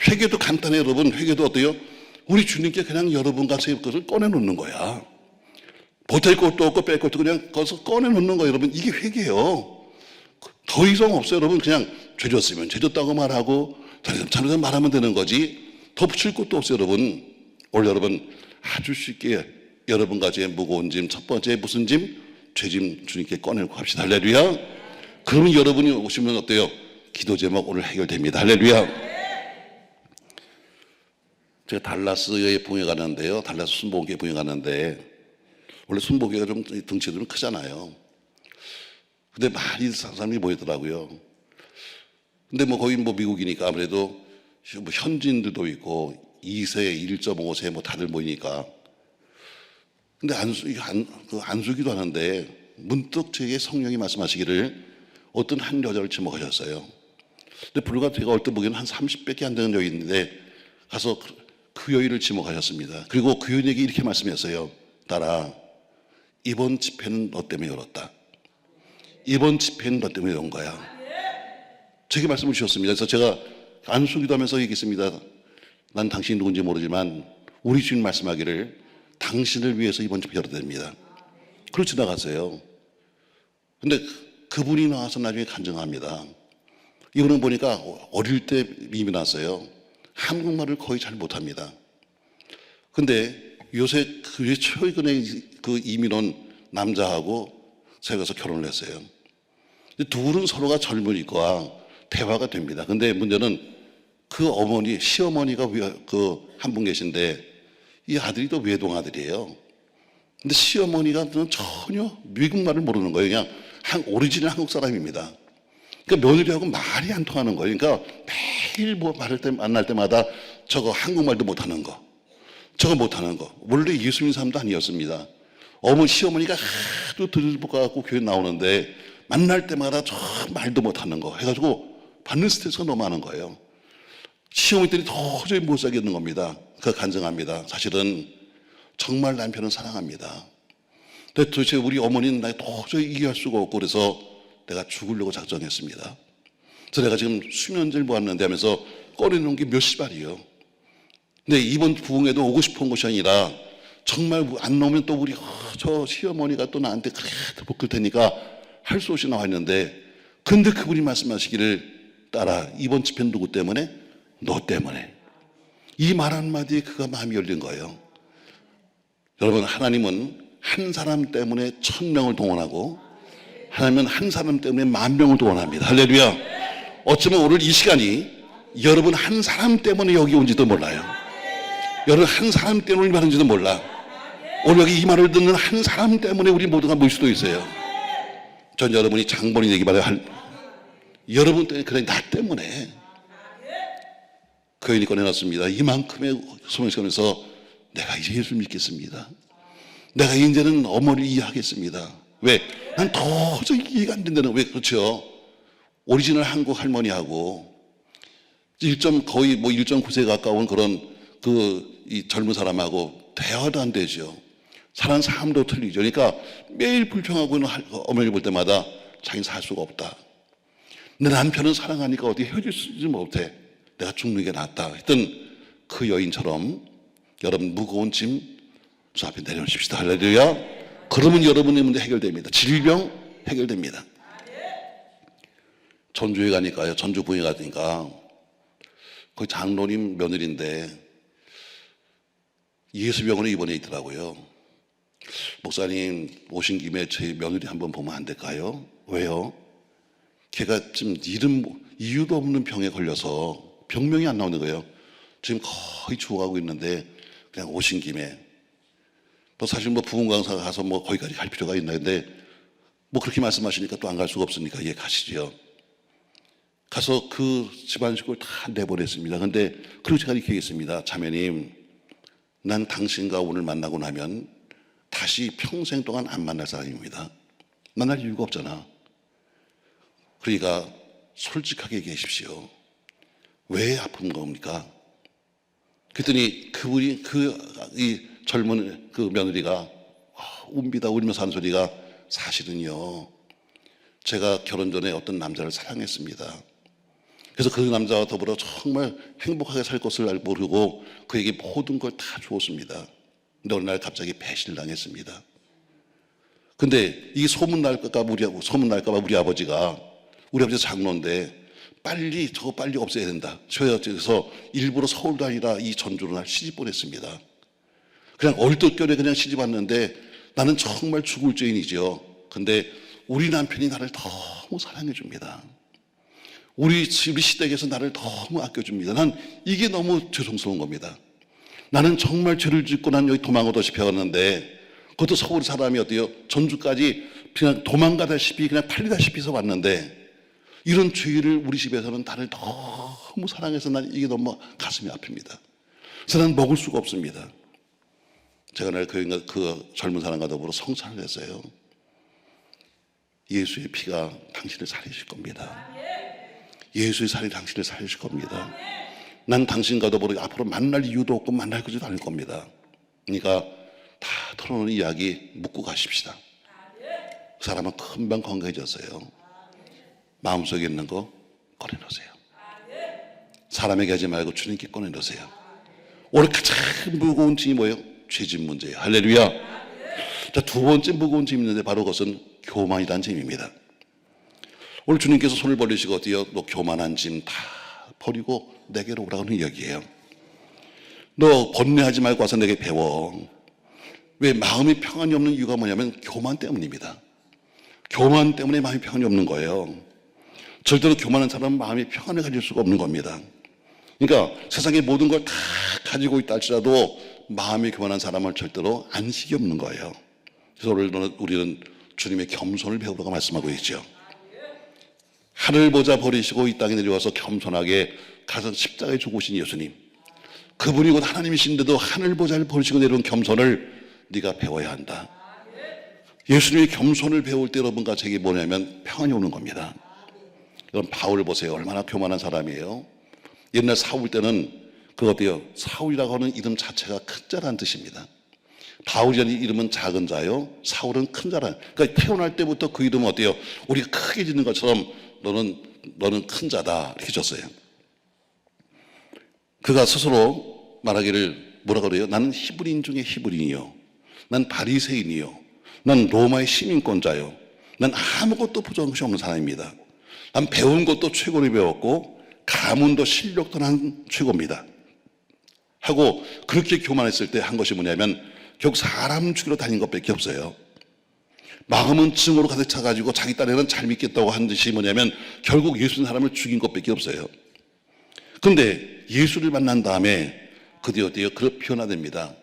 회개도 간단해, 여러분. 회개도 어때요? 우리 주님께 그냥 여러분 가서의 것을 꺼내놓는 거야. 보탤 것도 없고 뺄 것도 그냥 거기서 꺼내놓는 거예요, 여러분. 이게 회개예요. 더 이상 없어요, 여러분. 그냥 죄졌으면 죄졌다고 말하고 잘못하면 말하면 되는 거지. 더 붙일 것도 없어요, 여러분. 오늘 여러분 아주 쉽게 여러분 가지의 무거운 짐, 첫 번째 무슨 짐? 죄짐 주님께 꺼내놓고 합시다. 할렐루야. 그러면 여러분이 오시면 어때요? 기도 제목 오늘 해결됩니다. 할렐루야. 제가 달라스에 부흥회 가는데요. 달라스 순복음교회 부흥회 가는데 원래 순복음교회가 좀 덩치도 좀 크잖아요. 근데 많이 사람이 모이더라고요. 근데 뭐 거기 뭐 미국이니까 아무래도 뭐 현지인들도 있고 2세, 1.5세 뭐 다들 모이니까. 근데 안수기도 하는데 문득 제게 성령이 말씀하시기를 어떤 한 여자를 지목하셨어요. 근데 불과 제가 얼핏 보기에는 한 30밖에 안 되는 여인인데 가서 그 여인을 지목하셨습니다. 그리고 그 여인에게 이렇게 말씀했어요. 딸아, 이번 집회는 너 때문에 열었다. 이번 집회는 너 때문에 연 거야. 제게 말씀을 주셨습니다. 그래서 제가 안수기도 하면서 얘기했습니다. 난 당신이 누군지 모르지만 우리 주님 말씀하기를 당신을 위해서 이번 집회 열어야 됩니다. 그러고 지나갔어요. 근데 그분이 나와서 나중에 간증합니다. 이분은 보니까 어릴 때 이민이 났어요. 한국말을 거의 잘 못합니다. 근데 요새 그 최근에 그 이민 온 남자하고 사귀어서 결혼을 했어요. 둘은 서로가 젊으니까 대화가 됩니다. 근데 문제는 그 어머니, 시어머니가 그 한 분 계신데 이 아들이 또 외동 아들이에요. 근데 시어머니가 전혀 미국말을 모르는 거예요. 그냥 오리지널 한국 사람입니다. 그러니까 며느리하고 말이 안 통하는 거예요. 그러니까 매일 뭐 만날 때마다 저거 한국말도 못하는 거, 저거 못하는 거. 원래 예수 믿는 사람도 아니었습니다. 시어머니가 하도 들볶아갖고 교회 나오는데 만날 때마다 저 말도 못하는 거 해가지고 받는 스트레스가 너무 많은 거예요. 시어머니들이 도저히 못 살겠는 겁니다. 그 간증합니다. 사실은 정말 남편은 사랑합니다. 근데 도대체 우리 어머니는 나 도저히 이해할 수가 없고 그래서 내가 죽으려고 작정했습니다. 그래서 내가 지금 수면제를 모았는데 하면서 꺼내놓은 게 몇십 알이에요. 근데 이번 부흥에도 오고 싶은 것이 아니라 정말 안 나오면 또 우리 저 시어머니가 또 나한테 그래 볶을 테니까 할 수 없이 나왔는데 근데 그분이 말씀하시기를 딸아 이번 집회는 누구 때문에? 너 때문에. 이 말 한마디에 그가 마음이 열린 거예요. 여러분 하나님은 한 사람 때문에 1000명을 동원하고 하나님은 한 사람 때문에 10,000명을 동원합니다. 할렐루야. 어쩌면 오늘 이 시간이 여러분 한 사람 때문에 여기 온지도 몰라요. 여러분 한 사람 때문에 말하는지도 몰라. 오늘 여기 이 말을 듣는 한 사람 때문에 우리 모두가 모일 수도 있어요. 전 여러분이 장본인 얘기 말해요. 여러분 때문에 그래 나 때문에 그 여인이 꺼내놨습니다. 이만큼의 소명시간에서 내가 이제 예수 믿겠습니다. 내가 이제는 어머니를 이해하겠습니다. 왜? 난 도저히 이해가 안 된다는 왜 그렇죠? 오리지널 한국 할머니하고 거의 뭐 1.9세 가까운 그런 이 젊은 사람하고 대화도 안 되죠. 사는 삶도 틀리죠. 그러니까 매일 불평하고 있는 어머니 볼 때마다 자기는 살 수가 없다. 내 남편은 사랑하니까 어떻게 헤어질 수 못해. 내가 죽는 게 낫다 했던 그 여인처럼 여러분 무거운 짐 저 앞에 내려놓으십시다. 할렐루야. 그러면 여러분의 문제 해결됩니다. 질병 해결됩니다. 전주에 가니까요. 전주 부흥에 가니까 거기 장로님 며느리인데 예수병원에 입원해 있더라고요. 목사님 오신 김에 제 며느리 한번 보면 안 될까요? 왜요? 걔가 지금 이유도 없는 병에 걸려서 병명이 안 나오는 거예요. 지금 거의 죽어가고 있는데 그냥 오신 김에 사실 부흥 강사 가서 거기까지 갈 필요가 있나 근데 그렇게 말씀하시니까 또 안 갈 수가 없으니까 예 가시죠. 가서 그 집안 식구를 다 내보냈습니다. 근데 그리고 제가 이렇게 얘기했습니다. 자매님, 난 당신과 오늘 만나고 나면 다시 평생 동안 안 만날 사람입니다. 만날 이유가 없잖아. 그러니까 솔직하게 얘기하십시오. 왜 아픈 겁니까? 그랬더니 그분이 이 젊은 그 며느리가 웁니다 울면서 하는 소리가, 사실은요, 제가 결혼 전에 어떤 남자를 사랑했습니다. 그래서 그 남자와 더불어 정말 행복하게 살 것을 모르고 그에게 모든 걸 다 주었습니다. 근데 어느 날 갑자기 배신을 당했습니다. 근데 이게 소문날까봐 우리 아버지가, 우리 아버지 장로인데 저거 빨리 없애야 된다. 그래서 일부러 서울도 아니라 이 전주로 날 시집 보냈습니다. 그냥 얼떨결에 그냥 시집 왔는데 나는 정말 죽을 죄인이죠. 근데 우리 남편이 나를 너무 사랑해 줍니다. 우리 시댁에서 나를 너무 아껴줍니다. 난 이게 너무 죄송스러운 겁니다. 나는 정말 죄를 짓고 난 여기 도망오다시 배웠는데, 그것도 서울 사람이 어때요? 전주까지 그냥 도망가다시피 그냥 팔리다시피 해서 왔는데, 이런 죄를 우리 집에서는 나를 너무 사랑해서 난 이게 너무 가슴이 아픕니다. 그래서 난 먹을 수가 없습니다. 제가 날 그 젊은 사람과 더불어 성찬을 했어요. 예수의 피가 당신을 살리실 겁니다. 예수의 살이 당신을 살리실 겁니다. 난 당신과 더불어 앞으로 만날 이유도 없고 만날 것도 않을 겁니다. 그러니까 다 털어놓은 이야기 묻고 가십시다. 그 사람은 금방 건강해졌어요. 마음속에 있는 거 꺼내놓으세요. 사람에게 하지 말고 주님께 꺼내놓으세요. 오늘 가장 무거운 짐이 뭐예요? 죄짐 문제예요. 할렐루야. 자, 두 번째 무거운 짐이 있는데 바로 그것은 교만이라는 짐입니다. 오늘 주님께서 손을 벌리시고 어때요? 너 교만한 짐 다 버리고 내게로 오라는 이야기예요. 너 번뇌하지 말고 와서 내게 배워. 왜 마음이 평안이 없는 이유가 뭐냐면 교만 때문입니다. 교만 때문에 마음이 평안이 없는 거예요. 절대로 교만한 사람은 마음이 평안을 가질 수가 없는 겁니다. 그러니까 세상의 모든 걸 다 가지고 있다 할지라도 마음이 교만한 사람은 절대로 안식이 없는 거예요. 그래서 우리는 주님의 겸손을 배우라고 말씀하고 있죠. 하늘 보자 버리시고 이 땅에 내려와서 겸손하게 가서 십자가에 죽으신 예수님, 그분이 곧 하나님이신데도 하늘 보자를 버리시고 내려온 겸손을 네가 배워야 한다. 예수님의 겸손을 배울 때 여러분과 제게 뭐냐면 평안이 오는 겁니다. 여러분 바울 보세요. 얼마나 교만한 사람이에요. 옛날 사울 때는 그거 어때요? 사울이라고 하는 이름 자체가 큰 자라는 뜻입니다. 바울이라는 이름은 작은 자요, 사울은 큰 자라. 그러니까 태어날 때부터 그 이름은 어때요? 우리가 크게 짓는 것처럼 너는 큰 자다 이렇게 줬어요. 그가 스스로 말하기를 뭐라 그래요? 나는 히브리인 중에 히브리인이요, 난 바리새인이요, 난 로마의 시민권자요, 난 아무것도 부족한 것이 없는 사람입니다. 난 배운 것도 최고로 배웠고 가문도 실력도 난 최고입니다 하고 그렇게 교만했을 때 한 것이 뭐냐면 결국 사람 죽이러 다닌 것밖에 없어요. 마음은 증오로 가득 차가지고 자기 딴에는 잘 믿겠다고 한 듯이 뭐냐면 결국 예수는 사람을 죽인 것밖에 없어요. 그런데 예수를 만난 다음에 그들이 어때요? 그렇게 변화됩니다.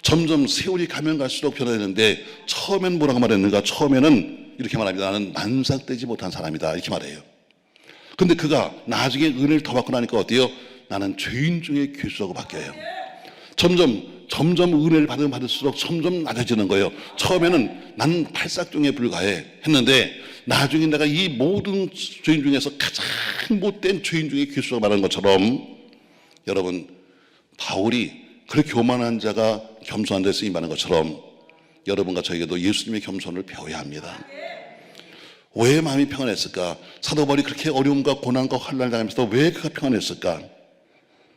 점점 세월이 가면 갈수록 변화되는데 처음엔 뭐라고 말했는가? 처음에는 이렇게 말합니다. 나는 만삭되지 못한 사람이다 이렇게 말해요. 근데 그가 나중에 은혜를 더 받고 나니까 어때요? 나는 죄인 중에 괴수라고 바뀌어요. 점점 은혜를 받으면 받을수록 점점 낮아지는 거예요. 처음에는 나는 팔싹종에 불과해 했는데 나중에 내가 이 모든 죄인 중에서 가장 못된 죄인 중에 괴수라고 말하는 것처럼 여러분 바울이 그렇게 교만한 자가 겸손한 데 쓰임받는 것처럼 여러분과 저에게도 예수님의 겸손을 배워야 합니다. 왜 마음이 평안했을까? 사도 바울이 그렇게 어려움과 고난과 환난을 당하면서 왜 그가 평안했을까?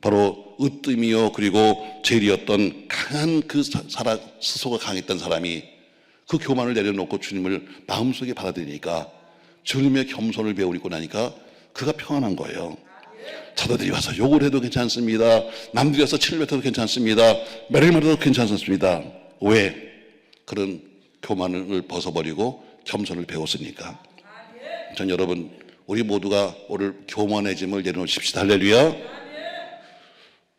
바로 으뜸이요 그리고 제일이었던 강한 그 스스로가 강했던 사람이 그 교만을 내려놓고 주님을 마음속에 받아들이니까 주님의 겸손을 배우고 나니까 그가 평안한 거예요. 자들이 와서 욕을 해도 괜찮습니다. 남들이 와서 침을 뱉어도 괜찮습니다. 매를 맞아도 괜찮습니다. 왜? 그런 교만을 벗어버리고 겸손을 배웠으니까. 전 여러분 우리 모두가 오늘 교만의 짐을 내려놓으십시다. 할렐루야.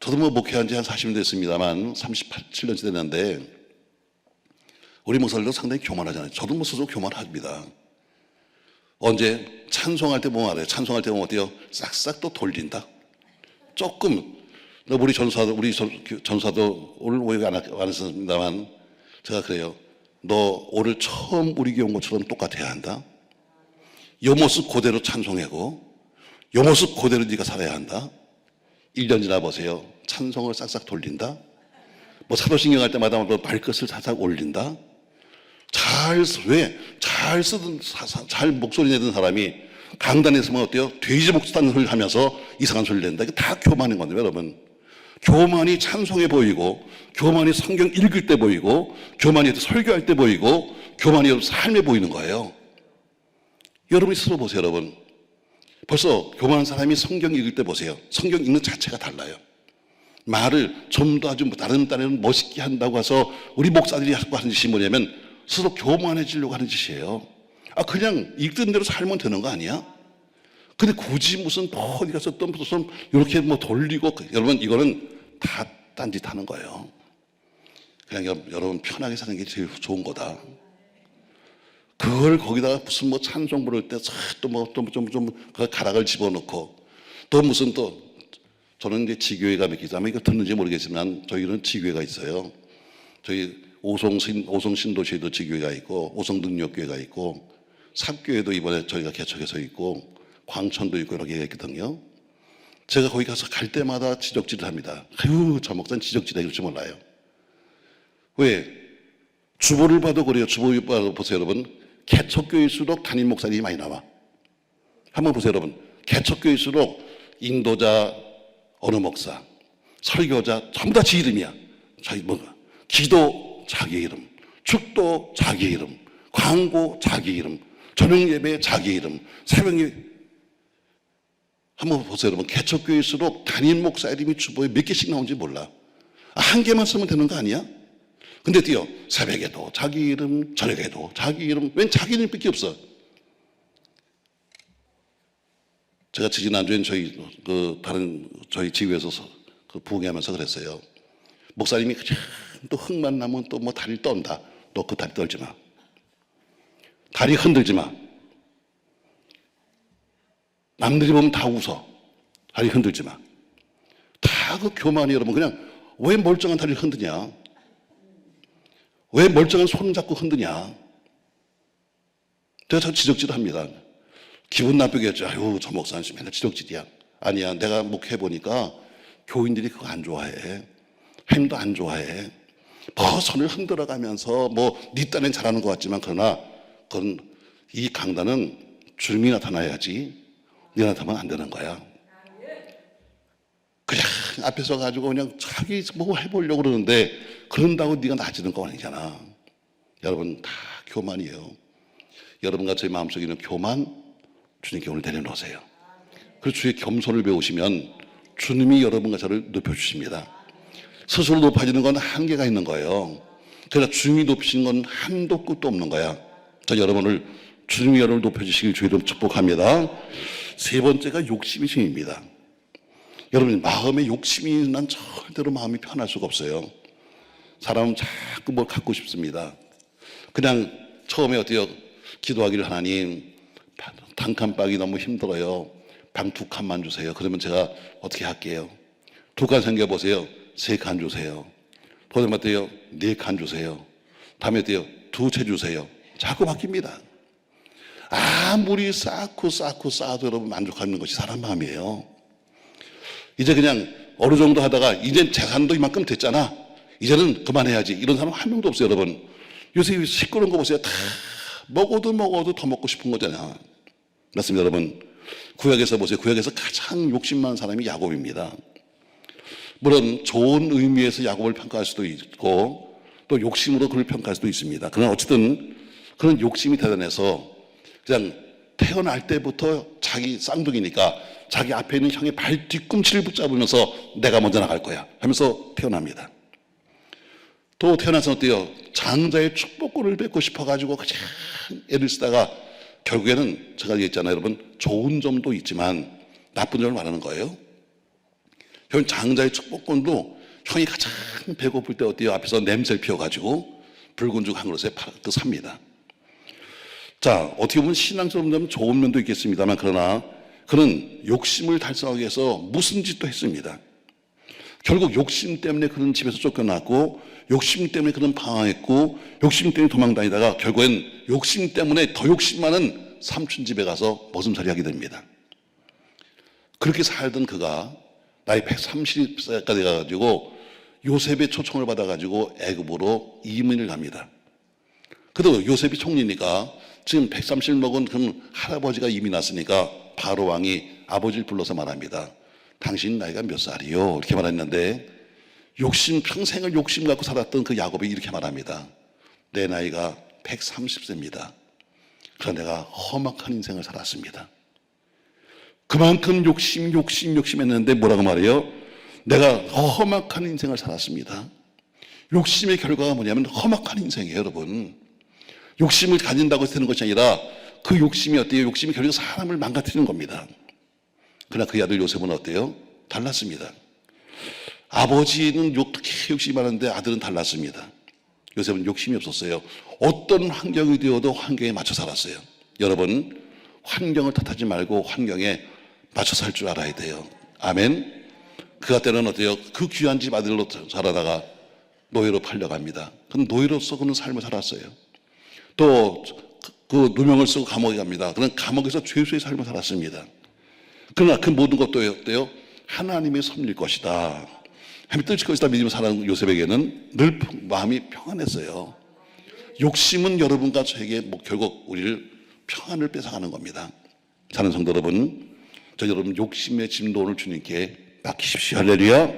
저도 뭐 목회한 지 한 40년 됐습니다만 37년째 됐는데 우리 목사들도 상당히 교만하잖아요. 저도 뭐 스스로 교만합니다. 언제 찬송할 때 보면 알아요. 찬송할 때 보면 어때요? 싹싹 또 돌린다. 조금, 우리 전사도 오늘 오해가 안 했습니다만, 제가 그래요. 너 오늘 처음 우리 교회 온 것처럼 똑같아야 한다. 요 모습 그대로 찬송하고, 요 모습 그대로 네가 살아야 한다. 1년 지나 보세요. 찬송을 싹싹 돌린다. 뭐 사도신경 할 때마다 뭐 발끝을 살짝 올린다. 잘 목소리 내던 사람이 강단에서만 어때요? 돼지 목소리 소리를 하면서 이상한 소리를 낸다. 이게 다 교만인 건데, 여러분. 교만이 찬송해 보이고, 교만이 성경 읽을 때 보이고, 교만이 설교할 때 보이고, 교만이 삶에 보이는 거예요. 여러분이 스스로 보세요, 여러분. 벌써 교만한 사람이 성경 읽을 때 보세요. 성경 읽는 자체가 달라요. 말을 좀 더 아주 다른 딴에는 멋있게 한다고 해서 우리 목사들이 하는 짓이 뭐냐면 스스로 교만해지려고 하는 짓이에요. 그냥 읽던 대로 살면 되는 거 아니야? 근데 굳이 무슨 어디 가서 또 무슨 이렇게 뭐 돌리고, 여러분 이거는 다 딴짓 하는 거예요. 그냥 여러분 편하게 사는 게 제일 좋은 거다. 그걸 거기다가 무슨 뭐 찬송 부를 때 또 뭐 좀 가락을 집어넣고, 또 무슨 또 저는 이제 지교회가 몇 개 있어요. 아마 이거 듣는지 모르겠지만 저희는 지교회가 있어요. 저희 오송 신도시에도 지교회가 있고, 오송 능력교회가 있고, 삽교회도 이번에 저희가 개척해서 있고, 광천도 있고 여러 개가 있거든요. 제가 거기 가서 갈 때마다 지적질을 합니다. 아유, 저 목사는 지적질해 이럴 줄 몰라요. 왜? 주보를 봐도 그래요. 주보를 봐도 보세요, 여러분. 개척교회일수록 담임 목사님이 많이 나와. 한번 보세요, 여러분. 개척교회일수록 인도자 어느 목사, 설교자 전부 다 지 이름이야. 자기 뭐가? 기도 자기 이름, 축도 자기 이름, 광고 자기 이름, 저녁 예배 자기 이름, 새벽 예배. 한번 보세요, 여러분. 개척교회일수록 담임 목사 이름이 주보에 몇 개씩 나오는지 몰라. 한 개만 쓰면 되는 거 아니야? 근데 뛰어 새벽에도 자기 이름, 저녁에도 자기 이름. 웬 자기 이름밖에 없어. 제가 지난주엔 저희 지구에서 부흥회하면서 그랬어요. 목사님이 그냥 또 흙만 나면 또 뭐 다리를 떤다. 너 그 다리 떨지 마. 다리 흔들지 마. 남들이 보면 다 웃어. 다리 흔들지 마. 다 그 교만이, 여러분. 그냥 왜 멀쩡한 다리를 흔드냐? 왜 멀쩡한 손 잡고 흔드냐? 제가 저 지적질을 합니다. 기분 나쁘게 했죠. 아유, 저 목사는 맨날 지적질이야. 아니야, 내가 목회해보니까 교인들이 그거 안 좋아해. 햄도 안 좋아해. 뭐 손을 흔들어가면서 네 딴엔 잘하는 것 같지만, 그러나 그건 이 강단은 주님이 나타나야지 네 나타나면 안 되는 거야. 그냥 앞에 서가지고 그냥 자기 뭐 해보려고 그러는데, 그런다고 네가 나아지는 거 아니잖아. 여러분 다 교만이에요. 여러분과 제 마음속에 있는 교만 주님께 오늘 내려놓으세요. 그리고 주의 겸손을 배우시면 주님이 여러분과 저를 높여주십니다. 스스로 높아지는 건 한계가 있는 거예요. 그러나 주님이 높이시는 건 한도 끝도 없는 거야. 자, 여러분을 주님이 여러분을 높여주시길 주의 이름 축복합니다. 세 번째가 욕심이 생깁니다. 여러분, 마음에 욕심이 난 절대로 마음이 편할 수가 없어요. 사람은 자꾸 뭘 갖고 싶습니다. 그냥 처음에 어때요? 기도하기를, 하나님 단칸방이 너무 힘들어요. 방 2칸만 주세요. 그러면 제가 어떻게 할게요? 2칸 생겨보세요. 3칸 주세요. 그다음에 어때요? 4칸 주세요. 다음에 어때요? 2채 주세요. 자꾸 바뀝니다. 아무리 쌓고 쌓아도 여러분 만족하는 것이 사람 마음이에요. 이제 그냥 어느 정도 하다가 이제 재산도 이만큼 됐잖아. 이제는 그만해야지. 이런 사람 한 명도 없어요, 여러분. 요새 시끄러운 거 보세요. 다 먹어도 더 먹고 싶은 거잖아. 맞습니다, 여러분. 구약에서 보세요. 구약에서 가장 욕심 많은 사람이 야곱입니다. 물론 좋은 의미에서 야곱을 평가할 수도 있고, 또 욕심으로 그를 평가할 수도 있습니다. 그러나 어쨌든 그런 욕심이 대단해서 그냥 태어날 때부터 자기 쌍둥이니까 자기 앞에 있는 형의 발 뒤꿈치를 붙잡으면서 내가 먼저 나갈 거야 하면서 태어납니다. 또 태어나서 어때요? 장자의 축복권을 뺏고 싶어가지고 그냥 애를 쓰다가 결국에는 제가 얘기했잖아요, 여러분. 좋은 점도 있지만 나쁜 점을 말하는 거예요. 형 장자의 축복권도 형이 가장 배고플 때 어때요? 앞에서 냄새를 피워가지고 붉은 죽 한 그릇에 삽니다. 자, 어떻게 보면 신앙적으로 좋은 면도 있겠습니다만, 그러나 그는 욕심을 달성하기 위해서 무슨 짓도 했습니다. 결국 욕심 때문에 그는 집에서 쫓겨났고, 욕심 때문에 그는 방황했고, 욕심 때문에 도망다니다가 결국엔 욕심 때문에 더 욕심 많은 삼촌 집에 가서 머슴살이 하게 됩니다. 그렇게 살던 그가 나이 130세까지 가가지고 요셉의 초청을 받아가지고 애굽으로 이민을 갑니다. 그래도 요셉이 총리니까 지금 130 먹은 그 할아버지가 이민 왔으니까 바로 왕이 아버지를 불러서 말합니다. 당신 나이가 몇 살이요? 이렇게 말했는데 평생을 욕심 갖고 살았던 그 야곱이 이렇게 말합니다. 내 나이가 130세입니다. 그러나 내가 험악한 인생을 살았습니다. 그만큼 욕심했는데 뭐라고 말해요? 내가 험악한 인생을 살았습니다. 욕심의 결과가 뭐냐면 험악한 인생이에요, 여러분. 욕심을 가진다고 해서 되는 것이 아니라 그 욕심이 어때요? 욕심이 결국 사람을 망가뜨리는 겁니다. 그러나 그 아들 요셉은 어때요? 달랐습니다. 아버지는 그렇게 욕심이 많은데 아들은 달랐습니다. 요셉은 욕심이 없었어요. 어떤 환경이 되어도 환경에 맞춰 살았어요. 여러분, 환경을 탓하지 말고 환경에 맞춰 살 줄 알아야 돼요. 아멘. 그가 때는 어때요? 그 귀한 집 아들로 자라다가 노예로 팔려갑니다. 그는 노예로서 그는 삶을 살았어요. 또 그 누명을 쓰고 감옥에 갑니다. 그는 감옥에서 죄수의 삶을 살았습니다. 그러나 그 모든 것도 어때요? 하나님의 섭리일 것이다, 하나님의 뜻일 것이다 믿으며 살아가는 요셉에게는 늘 마음이 평안했어요. 욕심은 여러분과 저에게 결국 우리를 평안을 뺏어가는 겁니다. 사는 성도 여러분, 저 여러분 욕심의 진도를 주님께 맡기십시오. 할렐루야.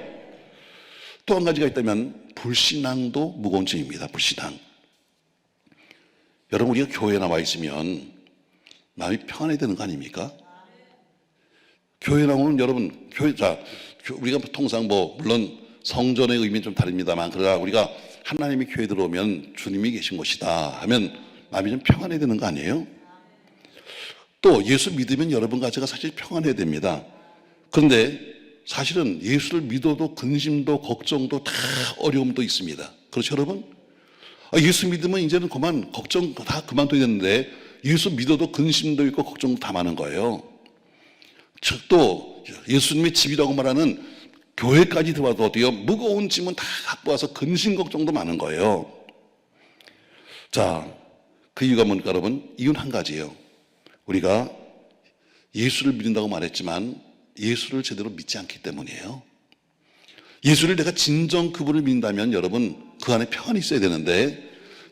또 한 가지가 있다면 불신앙도 무거운 짐입니다. 불신앙. 여러분, 우리가 교회에 나와 있으면 마음이 평안해야 되는 거 아닙니까? 교회 나오면 여러분, 우리가 통상 물론 성전의 의미는 좀 다릅니다만, 그러나 우리가 하나님의 교회에 들어오면 주님이 계신 곳이다 하면 마음이 좀 평안해야 되는 거 아니에요? 또 예수 믿으면 여러분과 제가 사실 평안해야 됩니다. 그런데 사실은 예수를 믿어도 근심도 걱정도 다 어려움도 있습니다. 그렇죠, 여러분? 예수 믿으면 이제는 그만 걱정 다 그만둬야 되는데 예수 믿어도 근심도 있고 걱정도 다 많은 거예요. 즉 또 예수님의 집이라고 말하는 교회까지 들어와도 어때요? 무거운 짐은 다 갖고 와서 근심 걱정도 많은 거예요. 자, 그 이유가 뭡니까, 여러분? 이유는 한 가지예요. 우리가 예수를 믿는다고 말했지만 예수를 제대로 믿지 않기 때문이에요. 예수를 내가 진정 그분을 믿는다면 여러분 그 안에 평안이 있어야 되는데,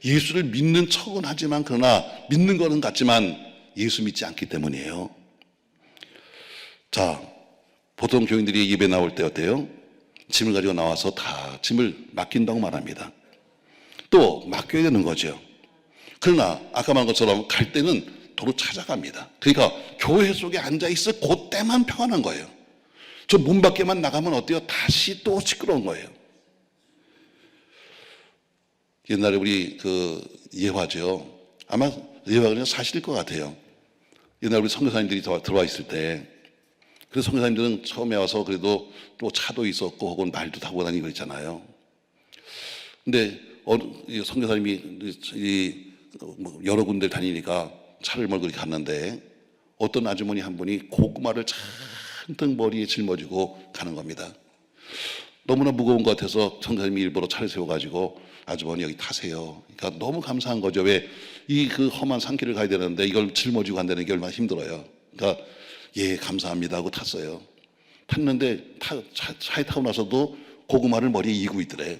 예수를 믿는 척은 하지만 그러나 믿는 거는 같지만 예수 믿지 않기 때문이에요. 자, 보통 교인들이 예배 나올 때 어때요? 짐을 가지고 나와서 다 짐을 맡긴다고 말합니다. 또 맡겨야 되는 거죠. 그러나 아까 말한 것처럼 갈 때는 도로 찾아갑니다. 그러니까 교회 속에 앉아있을 그때만 평안한 거예요. 저 문 밖에만 나가면 어때요? 다시 또 시끄러운 거예요. 옛날에 우리 예화죠. 아마 예화가 그냥 사실일 것 같아요. 옛날에 우리 선교사님들이 들어와 있을 때, 그래서 선교사님들은 처음에 와서 그래도 또 차도 있었고 혹은 말도 타고 다니고 그랬잖아요. 근데 선교사님이 여러 군데 다니니까 차를 몰고 이렇게 갔는데 어떤 아주머니 한 분이 고구마를 잔뜩 머리에 짊어지고 가는 겁니다. 너무나 무거운 것 같아서 선교사님이 일부러 차를 세워가지고 아주머니 여기 타세요. 그러니까 너무 감사한 거죠. 왜 그 험한 산길을 가야 되는데 이걸 짊어지고 간다는 게 얼마나 힘들어요. 그러니까 예 감사합니다 하고 탔어요. 탔는데 차에 타고 나서도 고구마를 머리에 이고 있더래.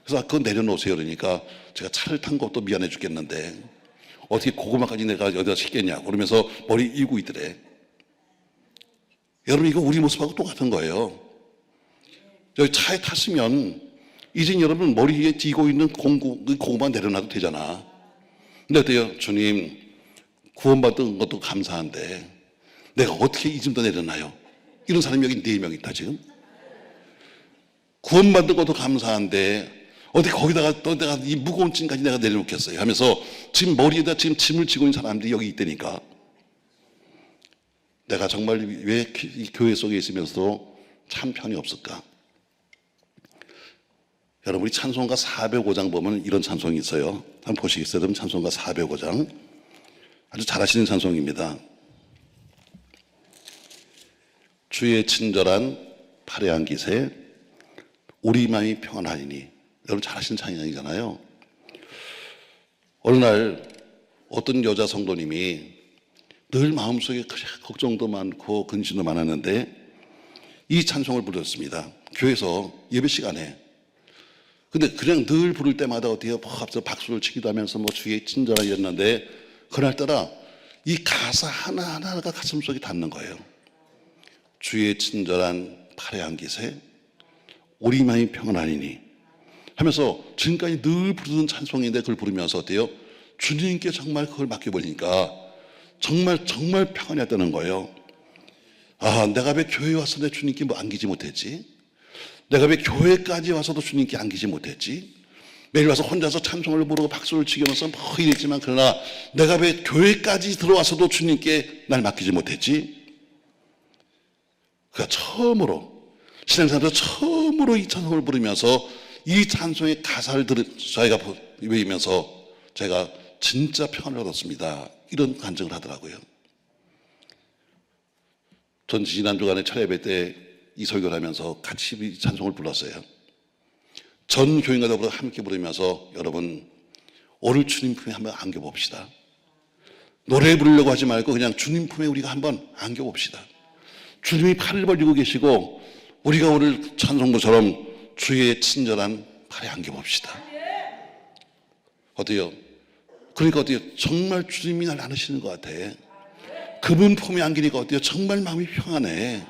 그래서 그거 내려놓으세요 그러니까 제가 차를 탄 것도 미안해 죽겠는데 어떻게 고구마까지 내가 여기다 싣겠냐고 그러면서 머리 이고 있더래. 여러분 이거 우리 모습하고 똑같은 거예요. 여기 차에 탔으면 이제 여러분 머리에 쥐고 있는 고구마 내려놔도 되잖아. 근데 어때요? 주님 구원받은 것도 감사한데 내가 어떻게 이 정도 내려놔요? 이런 사람이 여기 4명 있다 지금. 구원받은 것도 감사한데 어떻게 거기다가 또 내가 이 무거운 짐까지 내가 내려놓겠어요 하면서 지금 머리에다 지금 짐을 지고 있는 사람들이 여기 있다니까. 내가 정말 왜 이 교회 속에 있으면서도 참 편이 없을까? 여러분 우리 찬송가 405장 보면 이런 찬송이 있어요. 한번 보시겠어요? 여러분 찬송가 405장 아주 잘하시는 찬송입니다. 주의 친절한 파래한 기세 우리 마음이 평안하리니. 여러분 잘하시는 찬양이잖아요. 어느 날 어떤 여자 성도님이 늘 마음속에 걱정도 많고 근심도 많았는데 이 찬송을 부르셨습니다. 교회에서 예배 시간에. 근데 그냥 늘 부를 때마다 어때요? 박수를 치기도 하면서 주의 친절하였는데 그날따라 이 가사 하나하나가 가슴속에 닿는 거예요. 주의 친절한 파래한 기세 우리 마음이 평안하리니 하면서 지금까지 늘 부르는 찬송인데 그걸 부르면서 어때요? 주님께 정말 그걸 맡겨보니까 정말 평안했다는 거예요. 아, 내가 왜 교회에 와서 내 주님께 안기지 못했지? 내가 왜 교회까지 와서도 주님께 안기지 못했지? 매일 와서 혼자서 찬송을 부르고 박수를 치면서 이랬지만 그러나 내가 왜 교회까지 들어와서도 주님께 날 맡기지 못했지? 그가 처음으로 신앙생활에서 처음으로 이 찬송을 부르면서 이 찬송의 가사를 저희가 외우면서 제가 진짜 평안을 얻었습니다. 이런 간증을 하더라고요. 전 지난 주간에 철야예배 때 이 설교를 하면서 같이 이 찬송을 불렀어요. 전 교인과 더불어 함께 부르면서 여러분 오늘 주님 품에 한번 안겨봅시다. 노래 부르려고 하지 말고 그냥 주님 품에 우리가 한번 안겨봅시다. 주님이 팔을 벌리고 계시고 우리가 오늘 찬송부처럼 주의 친절한 팔에 안겨봅시다. 어때요? 그러니까 어때요? 정말 주님이 날 안으시는 것 같아. 그분 품에 안기니까 어때요? 정말 마음이 평안해.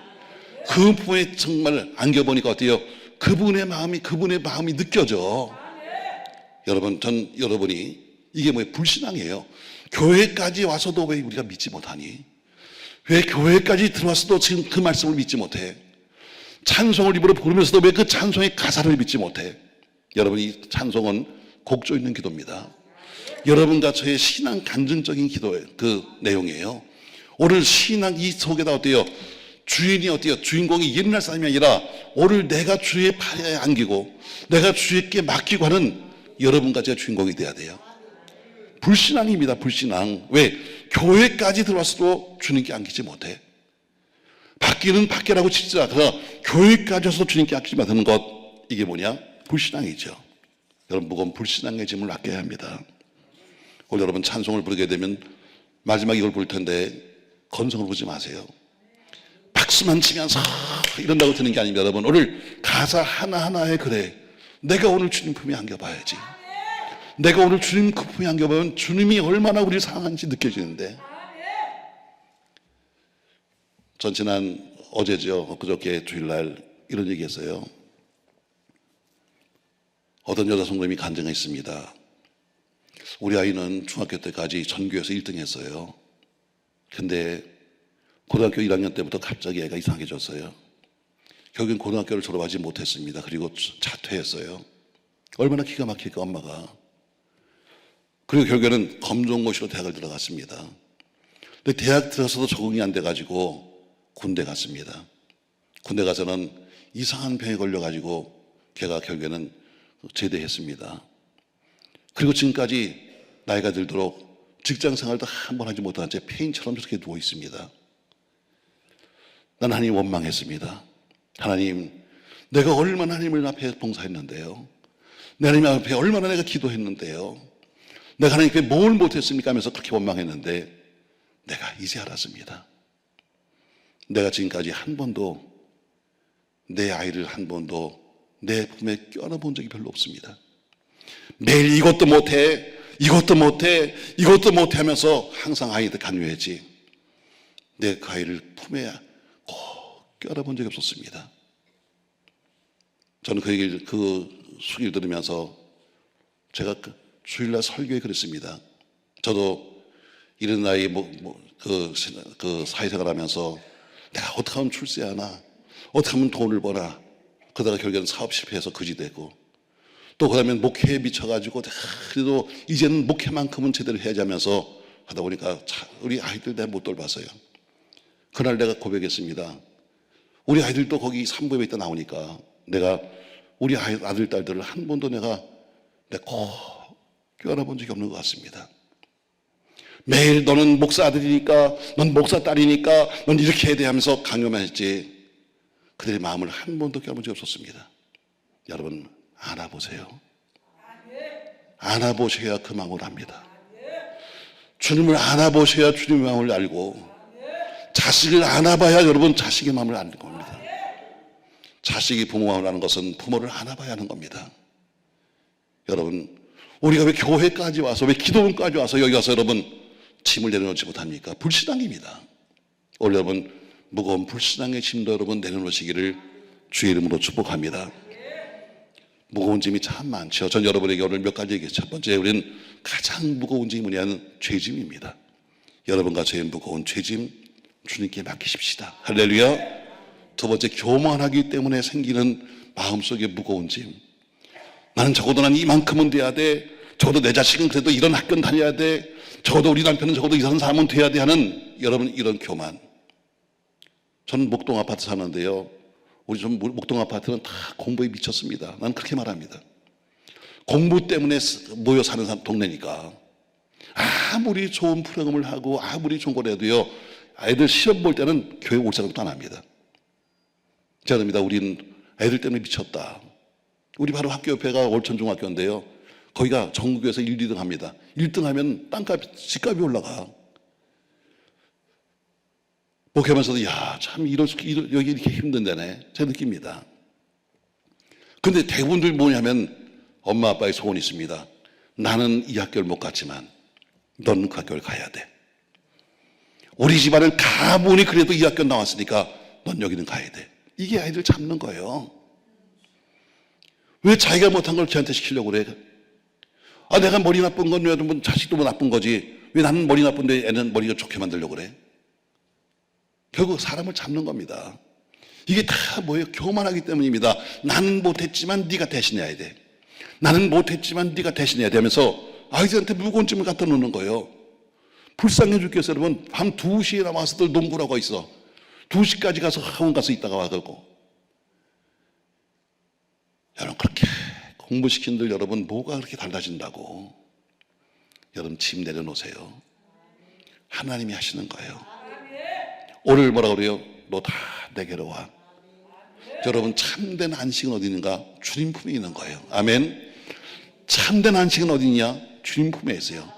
그 품에 정말 안겨보니까 어때요? 그분의 마음이 느껴져. 여러분, 여러분이 이게 뭐예요? 불신앙이에요. 교회까지 와서도 왜 우리가 믿지 못하니? 왜 교회까지 들어와서도 지금 그 말씀을 믿지 못해? 찬송을 입으로 부르면서도 왜 그 찬송의 가사를 믿지 못해? 여러분, 이 찬송은 곡조 있는 기도입니다. 여러분과 저의 신앙 간증적인 기도의 그 내용이에요. 오늘 신앙 이 속에다 어때요? 주인이 어때요? 주인공이 옛날 사람이 아니라 오늘 내가 주의 팔에 안기고 내가 주님께 맡기고 하는 여러분과 제 주인공이 돼야 돼요. 불신앙입니다. 불신앙. 왜? 교회까지 들어와서도 주님께 안기지 못해. 밖에는 밖에라고 치자. 그러나 교회까지 와서 주님께 안기지 못하는 것, 이게 뭐냐? 불신앙이죠. 여러분, 무거운 불신앙의 짐을 낚여야 합니다. 오늘 여러분 찬송을 부르게 되면 마지막 이걸 부를 텐데 건성을 부르지 마세요. 박수만 치면서 이런다고 드는 게 아닙니다. 여러분, 오늘 가사 하나하나에 그래, 내가 오늘 주님 품에 안겨봐야지. 내가 오늘 주님 그 품에 안겨보면 주님이 얼마나 우리를 사랑하는지 느껴지는데. 전 지난 어제죠, 그저께 주일날 이런 얘기했어요. 어떤 여자 성도님이 간증했습니다. 우리 아이는 중학교 때까지 전교에서 1등 했어요. 근데 고등학교 1학년 때부터 갑자기 애가 이상해졌어요. 결국엔 고등학교를 졸업하지 못했습니다. 그리고 자퇴했어요. 얼마나 기가 막힐까, 엄마가. 그리고 결국에는 검정고시로 대학을 들어갔습니다. 근데 대학 들어서도 적응이 안 돼가지고 군대 갔습니다. 군대 가서는 이상한 병에 걸려가지고 걔가 결국에는 제대했습니다. 그리고 지금까지 나이가 들도록 직장 생활도 한 번 하지 못한 채 폐인처럼 저렇게 누워 있습니다. 난 하나님 원망했습니다. 하나님, 내가 얼마나 하나님을 앞에 봉사했는데요. 내 하나님 앞에 얼마나 내가 기도했는데요. 내가 하나님께 뭘 못했습니까 하면서 그렇게 원망했는데 내가 이제 알았습니다. 내가 지금까지 한 번도 내 아이를 한 번도 내 품에 껴안아본 적이 별로 없습니다. 매일 이것도 못해, 이것도 못해, 이것도 못해 하면서 항상 아이한테 간유했지 내 그 아이를 품에 꼭 껴안아본 적이 없었습니다. 저는 그 수기를 들으면서 제가 주일날 설교에 그랬습니다. 저도 이런 나이에 그 사회생활 하면서 내가 어떻게 하면 출세하나, 어떻게 하면 돈을 벌어, 그러다가 결국에는 사업 실패해서 거지되고, 또 그 다음에 목회에 미쳐가지고 그래도 이제는 목회만큼은 제대로 해야지 하면서 하다 보니까 우리 아이들 내가 못 돌봤어요. 그날 내가 고백했습니다. 우리 아이들도 거기 산부에 있다 나오니까 내가 우리 아들, 딸들을 한 번도 내가 꼭 껴안아본 적이 없는 것 같습니다. 매일 너는 목사 아들이니까, 넌 목사 딸이니까, 넌 이렇게 해야 돼 하면서 강요만 했지 그들의 마음을 한 번도 껴본 적이 없었습니다. 여러분 안아보세요. 안아보셔야 그 마음을 압니다. 주님을 안아보셔야 주님의 마음을 알고, 자식을 안아봐야 여러분 자식의 마음을 아는 겁니다. 자식이 부모 마음을 아는 것은 부모를 안아봐야 하는 겁니다. 여러분 우리가 왜 교회까지 와서, 왜 기도원까지 와서 여기 와서 여러분 짐을 내려놓지 못합니까? 불신앙입니다. 오늘 여러분 무거운 불신앙의 짐도 여러분 내려놓으시기를 주의 이름으로 축복합니다. 무거운 짐이 참 많죠. 전 여러분에게 오늘 몇 가지 얘기해요. 첫 번째, 우리는 가장 무거운 짐이 뭐냐면 죄짐입니다. 여러분과 저의 무거운 죄짐 주님께 맡기십시다. 할렐루야. 두 번째, 교만하기 때문에 생기는 마음속의 무거운 짐. 나는 적어도 난 이만큼은 돼야 돼. 적어도 내 자식은 그래도 이런 학교는 다녀야 돼. 적어도 우리 남편은 적어도 이런 사람은 돼야 돼 하는 여러분 이런 교만. 저는 목동 아파트 사는데요, 우리 좀 목동 아파트는 다 공부에 미쳤습니다. 난 그렇게 말합니다. 공부 때문에 모여 사는 동네니까 아무리 좋은 프로그램을 하고 아무리 좋은 걸 해도요, 아이들 시험 볼 때는 교회 올 사람도 안 합니다. 제가 합니다. 우린 애들 때문에 미쳤다. 우리 바로 학교 옆에가 월천중학교인데요, 거기가 전국에서 1, 2등 합니다. 1등 하면 땅값, 집값이 올라가. 목회하면서도 참 여기 이렇게 힘든 데네, 제가 느낍니다. 근데 대부분들 뭐냐면 엄마 아빠의 소원이 있습니다. 나는 이 학교를 못 갔지만 너는 그 학교를 가야 돼. 우리 집안은 가문이 그래도 이 학교 나왔으니까 넌 여기는 가야 돼. 이게 아이들 잡는 거예요. 왜 자기가 못한 걸 저한테 시키려고 그래? 내가 머리 나쁜 건 왜 자식도 뭐 나쁜 거지, 왜 나는 머리 나쁜데 애는 머리가 좋게 만들려고 그래? 결국 사람을 잡는 겁니다. 이게 다 뭐예요? 교만하기 때문입니다. 나는 못했지만 네가 대신해야 돼. 나는 못했지만 네가 대신해야 되면서 아이들한테 무거운 짐을 갖다 놓는 거예요. 불쌍해 죽겠어요. 여러분 밤 2시에 나와서들 농구를 하고 있어. 2시까지 가서 학원 가서 있다가 와가지고. 여러분 그렇게 공부시킨들 여러분 뭐가 그렇게 달라진다고. 여러분 짐 내려놓으세요. 하나님이 하시는 거예요. 오늘 뭐라 그래요? 너 다 내게로 와. 여러분 참된 안식은 어디 있는가? 주님 품에 있는 거예요. 아멘. 참된 안식은 어디 있냐? 주님 품에 있어요.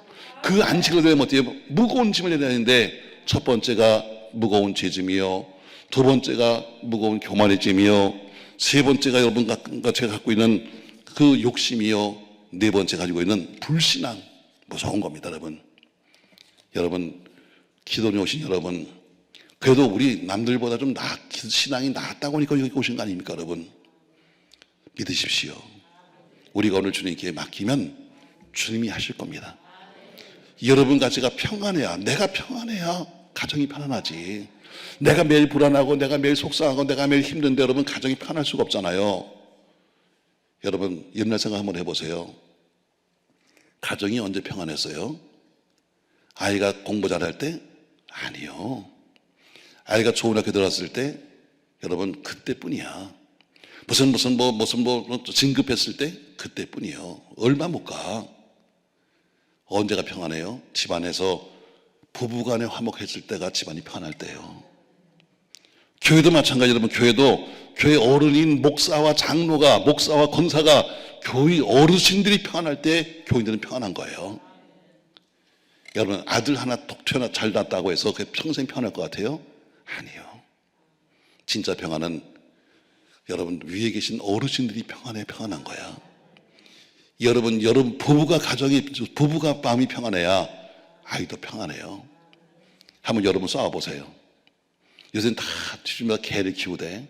그 안식을 내려면 어때요? 무거운 짐을 내려야 하는데, 첫 번째가 무거운 죄짐이요, 두 번째가 무거운 교만의 짐이요, 세 번째가 여러분과 제가 갖고 있는 그 욕심이요, 네 번째 가지고 있는 불신앙. 무서운 겁니다. 여러분 기도에 오신 여러분, 그래도 우리 남들보다 좀 신앙이 낫다고 하니까 여기 오신 거 아닙니까? 여러분 믿으십시오. 우리가 오늘 주님께 맡기면 주님이 하실 겁니다. 여러분과 제가 평안해야, 내가 평안해야 가정이 편안하지. 내가 매일 불안하고 내가 매일 속상하고 내가 매일 힘든데 여러분 가정이 편할 수가 없잖아요. 여러분 옛날 생각 한번 해보세요. 가정이 언제 평안했어요? 아이가 공부 잘할 때? 아니요. 아이가 좋은 학교 들어갔을 때? 여러분 그때뿐이야. 무슨 진급했을 때? 그때뿐이요. 얼마 못 가. 언제가 평안해요? 집안에서 부부간에 화목했을 때가 집안이 평안할 때예요. 교회도 마찬가지. 여러분 교회도 교회 어른인 목사와 장로가, 목사와 권사가, 교회 어르신들이 평안할 때 교인들은 평안한 거예요. 여러분 아들 하나 톡 튀어나 잘 낳았다고 해서 그게 평생 평안할 것 같아요? 아니요. 진짜 평안은 여러분 위에 계신 어르신들이 평안한 거야. 여러분 부부가 마음이 평안해야 아이도 평안해요. 한번 여러분 싸워보세요. 요새는 다 집마다 개를 키우대.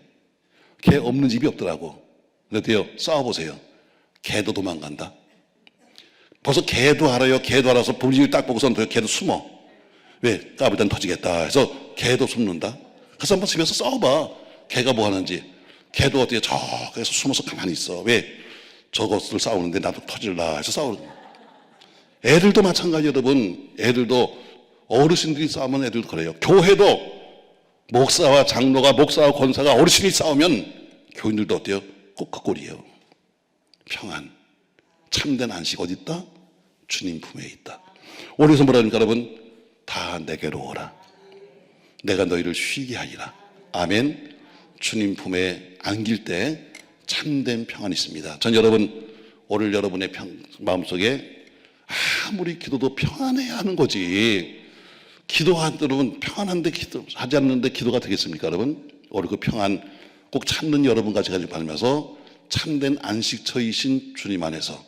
개 없는 집이 없더라고. 그런데요 싸워보세요. 개도 도망간다. 벌써 개도 알아요. 개도 알아서 분위기를 딱 보고선 개도 숨어. 왜? 까불 땐 터지겠다 해서 개도 숨는다. 그래서 한번 집에서 싸워봐. 개가 뭐 하는지. 개도 어떻게 저기서 숨어서 가만히 있어. 왜? 저것을 싸우는데 나도 터질라 해서 싸우는 거야. 애들도 마찬가지. 여러분 애들도 어르신들이 싸우면 애들도 그래요. 교회도 목사와 장로가, 목사와 권사가, 어르신이 싸우면 교인들도 어때요? 꼭 그 꼴이에요. 평안. 참된 안식 어디 있다? 주님 품에 있다. 오늘에서 뭐라 합니까 여러분? 다 내게로 오라. 내가 너희를 쉬게 하리라. 아멘. 주님 품에 안길 때 참된 평안이 있습니다. 전 여러분, 오늘 여러분의 마음속에 아무리 기도도 평안해야 하는 거지, 여러분 평안한데 기도하지 않는데 기도가 되겠습니까? 여러분, 오늘 그 평안 꼭 찾는 여러분과 제가 바라면서 참된 안식처이신 주님 안에서,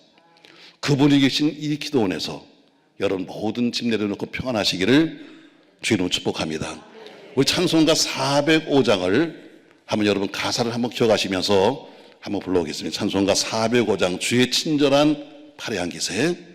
그분이 계신 이 기도원에서 여러분 모든 짐 내려놓고 평안하시기를 주의 이름으로 축복합니다. 우리 찬송가 405장을 한번 여러분 가사를 한번 기억하시면서 한번 불러보겠습니다. 찬송가 405장, 주의 친절한 팔의 한 기세.